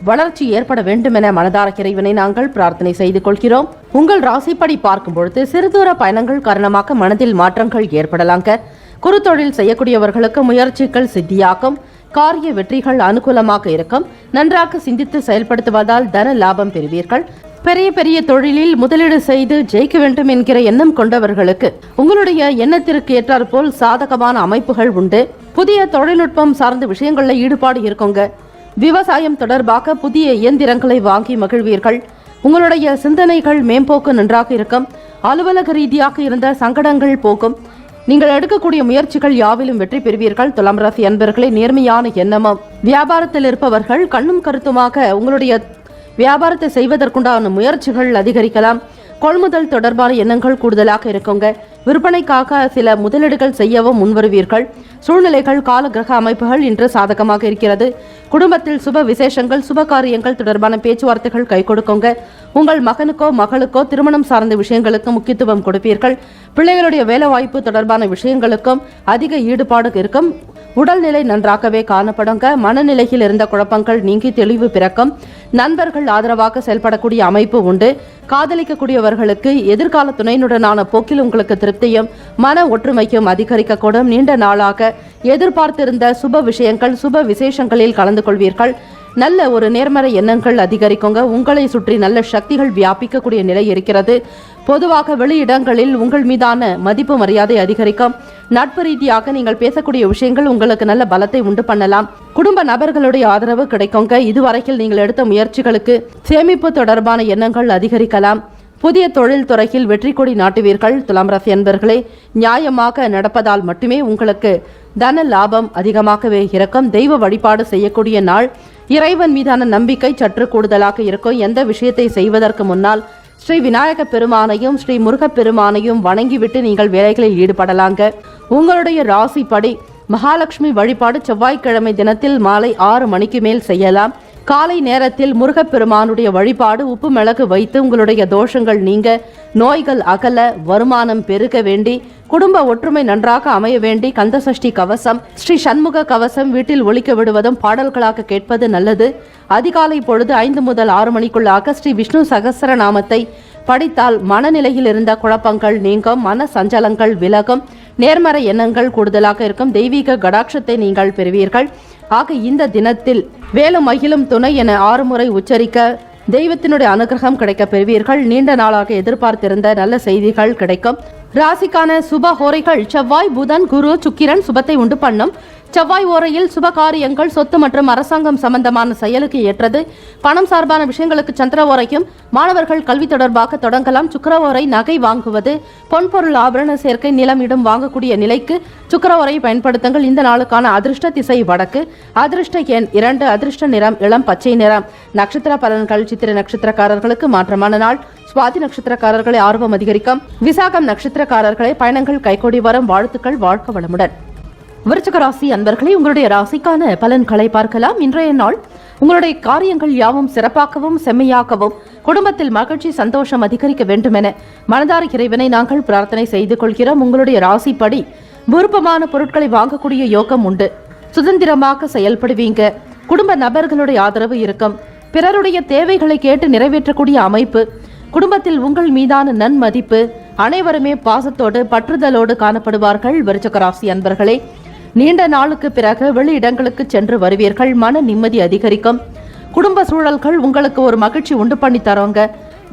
வளர்ச்சி ஏற்பட வேண்டும் என மனதார இறைவனை நாங்கள் பிரார்த்தனை செய்து கொள்கிறோம். உங்கள் ராசிப்படி பார்க்கும் பொழுது சிறு தூர பயணங்கள் காரணமாக மனதில் மாற்றங்கள் ஏற்படலாங்க. குறுத்தொழில் செய்யக்கூடியவர்களுக்கு முயற்சிகள் சித்தியாகும். காரிய வெற்றிகள் அனுகூலமாக இருக்கும். நன்றாக சிந்தித்து செயல்படுத்துவதால் தன லாபம் பெறுவீர்கள். பெரிய பெரிய தொழிலில் முதலீடு செய்து ஜெயிக்க வேண்டும் என்கிற எண்ணம் கொண்டவர்களுக்கு உங்களுடைய எண்ணத்திற்கு ஏற்றாற்போல் சாதகமான அமைப்புகள் உண்டு. புதிய தொழில்நுட்பம் சார்ந்த விஷயங்களில் ஈடுபாடு இருக்குங்க. விவசாயம் தொடர்பாக புதிய இயந்திரங்களை வாங்கி மகிழ்வீர்கள். உங்களுடைய சிந்தனைகள் மேம்போக்கு நன்றாக இருக்கும். அலுவலக ரீதியாக இருந்த சங்கடங்கள் போக்கும். நீங்கள் எடுக்கக்கூடிய முயற்சிகள் யாவிலும் வெற்றி பெறுவீர்கள். துலாம் ராசி அன்பர்களே, நேர்மையான எண்ணமும் வியாபாரத்தில் இருப்பவர்கள் கண்ணும் கருத்துமாக உங்களுடைய வியாபாரத்தை செய்வதற்குண்டான முயற்சிகள் அதிகரிக்கலாம். கொள்முதல் தொடர்பான எண்ணங்கள் கூடுதலாக இருக்குங்க. விற்பனைக்காக சில முதலீடுகள் செய்யவும் முன்வருவீர்கள். சூழ்நிலைகள், கால கிரக அமைப்புகள் இன்று சாதகமாக இருக்கிறது. குடும்பத்தில் சுப விசேஷங்கள், சுப காரியங்கள் தொடர்பான பேச்சுவார்த்தைகள் கை கொடுக்குங்க. உங்கள் மகனுக்கோ மகளுக்கோ திருமணம் சார்ந்த விஷயங்களுக்கு முக்கியத்துவம் கொடுப்பீர்கள். பிள்ளைகளுடைய வேலை வாய்ப்பு தொடர்பான விஷயங்களுக்கும் அதிக ஈடுபாடு இருக்கும். உடல்நிலை நன்றாகவே காணப்படுங்க. மனநிலையில் இருந்த குழப்பங்கள் நீங்கி தெளிவு பிறக்கும். நண்பர்கள் ஆதரவாக செயல்படக்கூடிய அமைப்பு உண்டு. காதலிக்கக்கூடியவர்களுக்கு எதிர்கால துணையினுடனான போக்கில் உங்களுக்கு திருப்தியும் மன ஒற்றுமைக்கும் அதிகரிக்கக்கூடும். நீண்ட நாளாக எதிர்பார்த்திருந்த சுப விஷயங்கள், சுப விசேஷங்களில் கலந்து கொள்வீர்கள். நல்ல ஒரு நேர்மறை எண்ணங்கள் அதிகரிக்குங்க. உங்களை சுற்றி நல்ல சக்திகள் வியாபிக்கக்கூடிய நிலை இருக்கிறது. பொதுவாக வெளியிடங்களில் உங்கள் மீதான மதிப்பு மரியாதை அதிகரிக்கும். நட்பு ரீதியாக நீங்கள் பேசக்கூடிய விஷயங்கள் உங்களுக்கு நல்ல பலத்தை உண்டு பண்ணலாம். குடும்ப நபர்களுடைய ஆதரவு கிடைக்குங்க. இதுவரையில் நீங்கள் எடுத்த முயற்சிகளுக்கு சேமிப்பு தொடர்பான எண்ணங்கள் அதிகரிக்கலாம். புதிய தொழில் துறையில் வெற்றி கொடி நாட்டுவீர்கள். துலாம் ராசி அன்பர்களே, நியாயமாக நடப்பதால் மட்டுமே உங்களுக்கு தன லாபம் அதிகமாகவே இருக்கும். தெய்வ வழிபாடு செய்யக்கூடிய நாள். இறைவன் மீதான நம்பிக்கை சற்று கூடுதலாக இருக்கும். எந்த விஷயத்தை செய்வதற்கு முன்னால் ஸ்ரீ விநாயக பெருமானையும் ஸ்ரீ முருகப் பெருமானையும் வணங்கிவிட்டு நீங்கள் வேலைகளில் ஈடுபடலாங்க. உங்களுடைய ராசிப்படி மகாலட்சுமி வழிபாடு செவ்வாய்க்கிழமை தினத்தில் மாலை 6 மணிக்கு மேல் செய்யலாம். காலை நேரத்தில் முருகப்பெருமானுடைய வழிபாடு, உப்பு மிளகு வைத்து உங்களுடைய தோஷங்கள் நீங்க, நோய்கள் அகல, வருமானம் பெருக வேண்டி, குடும்ப ஒற்றுமை நன்றாக அமைய வேண்டி கந்தசஷ்டி கவசம், ஸ்ரீ சண்முக கவசம் வீட்டில் ஒலிக்க விடுவதும் பாடல்களாக கேட்பது நல்லது. அதிகாலை பொழுது 5 முதல் 6 மணிக்குள்ளாக ஸ்ரீ விஷ்ணு சகஸ்ர நாமத்தை படித்தால் மனநிலையில் இருந்த குழப்பங்கள் நீங்கும். மன சஞ்சலங்கள் விலகும். நேர்மறை எண்ணங்கள் கூடுதலாக இருக்கும். தெய்வீக கடாட்சத்தை நீங்கள் பெறுவீர்கள். ஆக இந்த தினத்தில் வேலும் மகிழும் துணை என 6 முறை உச்சரிக்க தெய்வத்தினுடைய அனுகிரகம் கிடைக்க பெறுவீர்கள். நீண்ட நாளாக எதிர்பார்த்திருந்த நல்ல செய்திகள் கிடைக்கும். ராசிக்கான சுப ஹோரைகள் செவ்வாய், புதன், குரு, சுக்கிரன் சுபத்தை உண்டு பண்ணும். செவ்வாய் ஓரையில் சுப காரியங்கள், சொத்து மற்றும் அரசாங்கம் சம்பந்தமான செயலுக்கு ஏற்றது. பணம் சார்பான விஷயங்களுக்கு சந்திர ஓரையும். மாணவர்கள் கல்வி தொடர்பாக தொடங்கலாம். சுக்கிர ஓரை நகை வாங்குவது, பொன்பொருள் ஆபரண சேர்க்கை, நிலம் இடம் வாங்கக்கூடிய நிலைக்கு சுக்கிர ஓரையை பயன்படுத்துங்கள். இந்த நாளுக்கான அதிர்ஷ்ட திசை வடக்கு. அதிர்ஷ்ட எண் 2. அதிர்ஷ்ட நிறம் இளம் பச்சை நிறம். நட்சத்திர பலன்கள் சித்திரை நட்சத்திரக்காரர்களுக்கு மாற்றமான நாள். சுவாதி நட்சத்திரக்காரர்களை ஆர்வம் அதிகரிக்கும். விசாகம் நட்சத்திரக்காரர்களை பயணங்கள் கைகூடி வரும். வாழ்த்துக்கள். வாழ்க வளமுடன். விருச்சிக ராசி அன்பர்களே, உங்களுடைய ராசிக்கான பலன்களை பார்க்கலாம். இன்றைய நாள் உங்களுடைய காரியங்கள் யாவும் சிறப்பாகவும் செம்மையாகவும் குடும்பத்தில் மகிழ்ச்சி சந்தோஷம் அதிகரிக்க வேண்டும் என மனதார இறைவனை நாங்கள் பிரார்த்தனை செய்து கொள்கிறோம். உங்களுடைய ராசிப்படி விருப்பமான பொருட்களை வாங்கக்கூடிய யோகம் உண்டு. சுதந்திரமாக செயல்படுவீங்க. குடும்ப நபர்களுடைய ஆதரவு இருக்கும். பிறருடைய தேவைகளை கேட்டு நிறைவேற்றக்கூடிய அமைப்பு. குடும்பத்தில் உங்கள் மீதான நன்மதிப்பு. அனைவருமே பாசத்தோடு பற்றுதலோடு காணப்படுவார்கள். விருச்சிக ராசி அன்பர்களே, நீண்ட நாளுக்கு பிறகு வெளியிடங்களுக்கு சென்று வருவீர்கள். மன நிம்மதி அதிகரிக்கும். குடும்ப சூழல்கள் உங்களுக்கு ஒரு மகிழ்ச்சி உண்டு பண்ணி தரோங்க.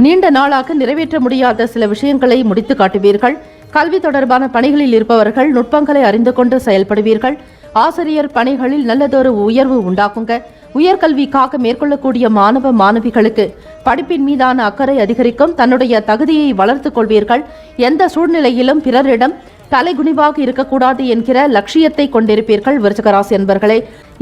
நீண்ட நாளாக நிறைவேற்ற முடியாத சில விஷயங்களை முடித்து காட்டுவீர்கள். கல்வி தொடர்பான பணிகளில் இருப்பவர்கள் நுட்பங்களை அறிந்து கொண்டு செயல்படுவீர்கள். ஆசிரியர் பணிகளில் நல்லதொரு உயர்வு உண்டாக்குங்க. உயர்கல்விக்காக மேற்கொள்ளக்கூடிய மாணவ மாணவிகளுக்கு படிப்பின் மீதான அக்கறை அதிகரிக்கும். தன்னுடைய தகுதியை வளர்த்துக் கொள்வீர்கள். எந்த சூழ்நிலையிலும் பிறரிடம் தலைகுனிவாக இருக்கக்கூடாது என்கிற லட்சியத்தை கொண்டிருப்பீர்கள். விருச்சிக ராசி என்பர்களே,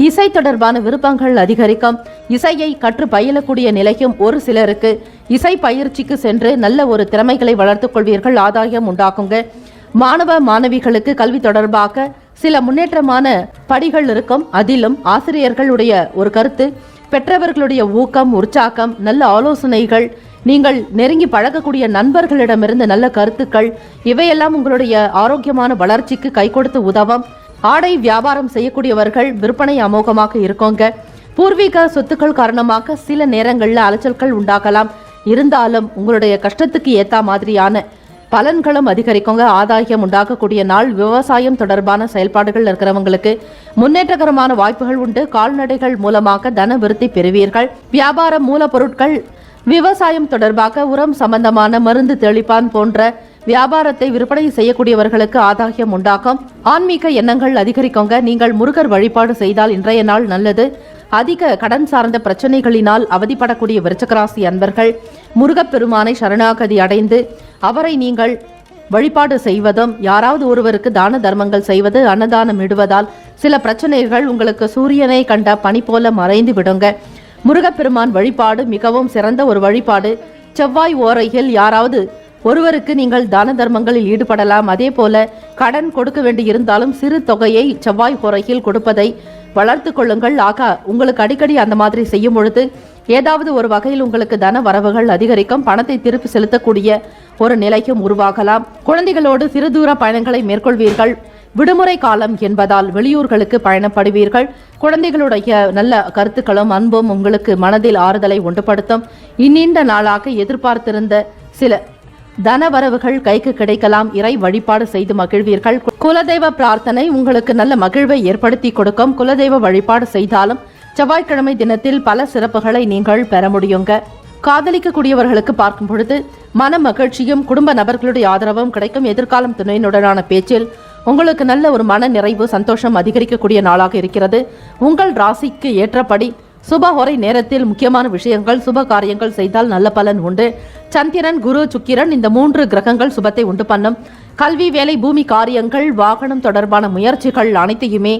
இசை தொடர்பான விருப்பங்கள் அதிகரிக்கும். இசையை கற்று பயிலக்கூடிய நிலையும் ஒரு சிலருக்கு. இசை பயிற்சிக்கு சென்று நல்ல ஒரு திறமைகளை வளர்த்துக் கொள்வீர்கள். ஆதாயம் உண்டாக்குங்க. மாணவ மாணவிகளுக்கு கல்வி தொடர்பாக சில முன்னேற்றமான படிகள் இருக்கும். அதிலும் ஆசிரியர்களுடைய ஒரு கருத்து, பெற்றவர்களுடைய ஊக்கம், உற்சாகம், நல்ல ஆலோசனைகள், நீங்கள் நெருங்கி பழகக்கூடிய நண்பர்களிடமிருந்து நல்ல கருத்துக்கள், இவையெல்லாம் உங்களுடைய ஆரோக்கியமான வளர்ச்சிக்கு கை கொடுத்து உதவும். ஆடை வியாபாரம் செய்யக்கூடியவர்கள் விற்பனை அமோகமாக இருக்கோங்க. பூர்வீக சொத்துக்கள் காரணமாக சில நேரங்களில் அலைச்சல்கள் உண்டாகலாம். இருந்தாலும் உங்களுடைய கஷ்டத்துக்கு ஏத்த மாதிரியான பலன்களும் அதிகரிக்குங்க. ஆதாயம் உண்டாகக்கூடிய நாள். விவசாயம் தொடர்பான செயல்பாடுகள் இருக்கிறவங்களுக்கு முன்னேற்றகரமான வாய்ப்புகள் உண்டு. கால்நடைகள் மூலமாக தன விருத்தி பெறுவீர்கள். வியாபார மூலப்பொருட்கள், விவசாயம் தொடர்பாக உரம் சம்பந்தமான மருந்து தெளிப்பான் போன்ற வியாபாரத்தை விற்பனை செய்யக்கூடியவர்களுக்கு ஆதாயம் உண்டாகும். ஆன்மீக எண்ணங்கள் அதிகரிக்குங்க. நீங்கள் முருகர் வழிபாடு செய்தால் இன்றைய நாள் நல்லது. அதிக கடன் சார்ந்த பிரச்சனைகளினால் அவதிப்படக்கூடிய விருச்சிகராசி அன்பர்கள் முருகப்பெருமானை சரணாகதி அடைந்து அவரை நீங்கள் வழிபாடு செய்வதும், யாராவது ஒருவருக்கு தான தர்மங்கள் செய்வது, அன்னதானம் இடுவதால் சில பிரச்சனைகள் உங்களுக்கு சூரியனை கண்ட பனி போல மறைந்து விடுங்க. முருகப்பெருமான் வழிபாடு மிகவும் சிறந்த ஒரு வழிபாடு. செவ்வாய் ஓரையில் யாராவது ஒருவருக்கு நீங்கள் தான தர்மங்களில் ஈடுபடலாம். அதே போல கடன் கொடுக்க வேண்டி இருந்தாலும் சிறு தொகையை செவ்வாய் ஓரையில் கொடுப்பதை வளர்த்து கொள்ளுங்கள். ஆக உங்களுக்கு அடிக்கடி அந்த மாதிரி செய்யும் பொழுது ஏதாவது ஒரு வகையில் உங்களுக்கு தன வரவுகள் அதிகரிக்கும். பணத்தை திருப்பி செலுத்தக்கூடிய ஒரு நிலைக்கும் உருவாகலாம். குழந்தைகளோடு சிறு தூர பயணங்களை மேற்கொள்வீர்கள். விடுமுறை காலம் என்பதால் வெளியூர்களுக்கு பயணப்படுவீர்கள். குழந்தைகளுடைய நல்ல கருத்துக்களும் அன்பும் உங்களுக்கு மனதில் ஆறுதலை உண்டுபடுத்தும். இந்நீண்ட நாளாக எதிர்பார்த்திருந்த சில தனவரவுகள் கைக்கு கிடைக்கலாம். இறை வழிபாடு செய்து மகிழ்வீர்கள். குலதெய்வ பிரார்த்தனை உங்களுக்கு நல்ல மகிழ்வை ஏற்படுத்தி கொடுக்கும். குலதெய்வ வழிபாடு செய்தாலும் செவ்வாய்க்கிழமை தினத்தில் பல சிறப்புகளை நீங்கள் பெற முடியுங்க. காதலிக்கக்கூடியவர்களுக்கு பார்க்கும் பொழுது மன மகிழ்ச்சியும் குடும்ப நபர்களுடைய ஆதரவும் கிடைக்கும். எதிர்காலம் துணையினுடனான பேச்சில் உங்களுக்கு நல்ல ஒரு மன நிறைவு, சந்தோஷம் அதிகரிக்கக்கூடிய நாளாக இருக்கிறது. உங்கள் ராசிக்கு ஏற்றபடி சுபஹோரை நேரத்தில் முக்கியமான விஷயங்கள், சுப காரியங்கள் செய்தால் நல்ல பலன் உண்டு. சந்திரன், குரு, சுக்கிரன் இந்த 3 கிரகங்கள் சுபத்தை உண்டு பண்ணும். கல்வி, வேலை, பூமி காரியங்கள், வாகனம் தொடர்பான முயற்சிகள் அனைத்தையுமே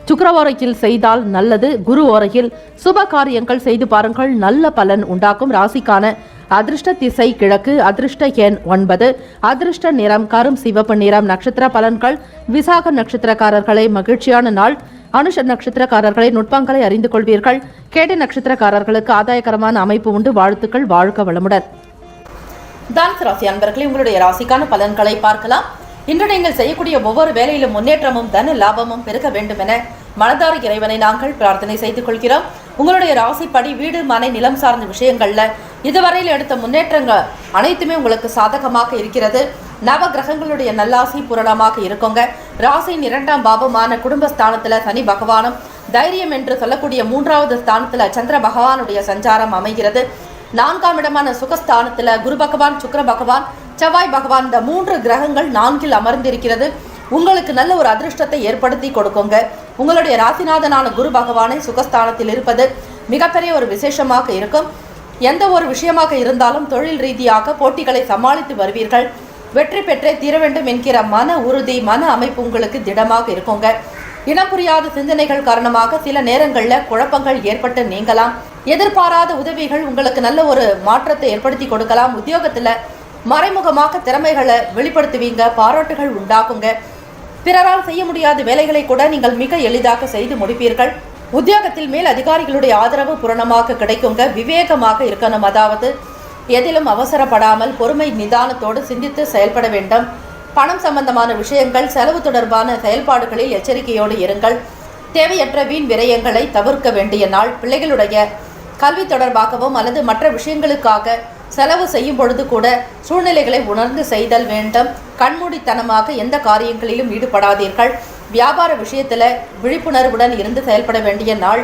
சுக்கிர ஓரையில் செய்தால் நல்லது. குரு ஓரையில் சுப காரியங்கள் செய்து பாருங்கள், நல்ல பலன் உண்டாக்கும். ராசிக்கான அதிர்ஷ்ட திசை கிழக்கு, அதிர்ஷ்ட எண் 9, அதிர்ஷ்ட நிறம் கரும் சிவப்பு நிறம். நட்சத்திர பலன்கள்: விசாக நட்சத்திரக்காரர்களை மகிழ்ச்சியான நாள். அனுஷ நட்சத்திரக்காரர்களை நுட்பங்களை அறிந்து கொள்வீர்கள். கேட்டை நட்சத்திரக்காரர்களுக்கு ஆதாயகரமான அமைப்பு உண்டு. வாழ்த்துக்கள். வாழ்க வளமுடன். தனுசு ராசி அன்பர்களே, உங்களுடைய ராசிக்கான பலன்களை பார்க்கலாம். இன்று நீங்கள் செய்யக்கூடிய ஒவ்வொரு வேலையிலும் முன்னேற்றமும் தன லாபமும் பெருக வேண்டும் என மனதார இறைவனை நாங்கள் பிரார்த்தனை செய்து கொள்கிறோம். உங்களுடைய ராசிப்படி வீடு, மனை, நிலம் சார்ந்த விஷயங்கள்ல இதுவரையில் எடுத்த முன்னேற்றங்கள் அனைத்துமே உங்களுக்கு சாதகமாக இருக்கிறது. நவ கிரகங்களுடைய நல்லாசி பூரணமாக இருக்குங்க. ராசியின் 2ஆம் பாவமான குடும்பஸ்தானத்துல சனி பகவானும், தைரியம் என்று சொல்லக்கூடிய 3வது ஸ்தானத்துல சந்திர பகவானுடைய சஞ்சாரம் அமைகிறது. 4ஆம் இடமான சுகஸ்தானத்துல குரு பகவான், சுக்கிர பகவான், செவ்வாய் பகவான் இந்த 3 கிரகங்கள் 4இல் அமர்ந்திருக்கிறது. உங்களுக்கு நல்ல ஒரு அதிர்ஷ்டத்தை ஏற்படுத்தி கொடுக்குங்க. உங்களுடைய ராசிநாதனான குரு பகவானை சுகஸ்தானத்தில் இருப்பது மிகப்பெரிய ஒரு விசேஷமாக இருக்கும். எந்த ஒரு விஷயமாக இருந்தாலும் தொழில் ரீதியாக போட்டிகளை சமாளித்து வருவீர்கள். வெற்றி பெற்றே தீர வேண்டும் என்கிற மன உறுதி, மன அமைப்பு உங்களுக்கு திடமாக இருக்குங்க. இனம் புரியாத சிந்தனைகள் காரணமாக சில நேரங்களில் குழப்பங்கள் ஏற்பட்டு நீங்கலாம். எதிர்பாராத உதவிகள் உங்களுக்கு நல்ல ஒரு மாற்றத்தை ஏற்படுத்தி கொடுக்கலாம். உத்தியோகத்துல மறைமுகமாக திறமைகளை வெளிப்படுத்துவீங்க. பாராட்டுகள் உண்டாகுங்க. பிறரால் செய்ய முடியாத வேலைகளை கூட நீங்கள் மிக எளிதாக செய்து முடிப்பீர்கள். உத்தியோகத்தில் மேல் அதிகாரிகளுடைய ஆதரவு பூரணமாக கிடைக்குங்க. விவேகமாக இருக்கணும். அதாவது எதிலும் அவசரப்படாமல் பொறுமை நிதானத்தோடு சிந்தித்து செயல்பட வேண்டும். பணம் சம்பந்தமான விஷயங்கள், செலவு தொடர்பான செயல்பாடுகளில் எச்சரிக்கையோடு இருங்கள். தேவையற்ற வீண் விரயங்களை தவிர்க்க வேண்டிய நாள். பிள்ளைகளுடைய கல்வி தொடர்பாகவும் அல்லது மற்ற விஷயங்களுக்காக செலவு செய்யும் பொழுது கூட சூழ்நிலைகளை உணர்ந்து செய்தல் வேண்டும். கண்மூடித்தனமாக எந்த காரியங்களிலும் ஈடுபடாதீர்கள். வியாபார விஷயத்துல விழிப்புணர்வுடன் இருந்து செயல்பட வேண்டிய நாள்.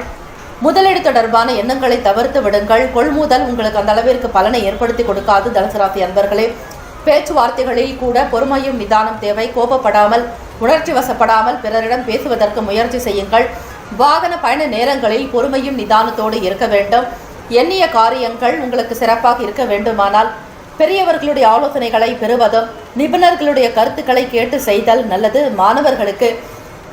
முதலீடு தொடர்பான எண்ணங்களை தவிர்த்து விடுங்கள். கொள்முதல் உங்களுக்கு அந்த அளவிற்கு பலனை ஏற்படுத்தி கொடுக்காது. தனுசு ராசி அன்பர்களே, பேச்சுவார்த்தைகளில் கூட பொறுமையும் நிதானம் தேவை. கோபப்படாமல், உணர்ச்சி வசப்படாமல் பிறரிடம் பேசுவதற்கு முயற்சி செய்யுங்கள். வாகன பயண நேரங்களில் பொறுமையும் நிதானத்தோடு இருக்க வேண்டும். எண்ணிய காரியங்கள் உங்களுக்கு சிறப்பாக இருக்க வேண்டுமானால் பெரியவர்களுடைய ஆலோசனைகளை பெறுவதும் நிபுணர்களுடைய கருத்துக்களை கேட்டு செய்தல் நல்லது. மாணவர்களுக்கு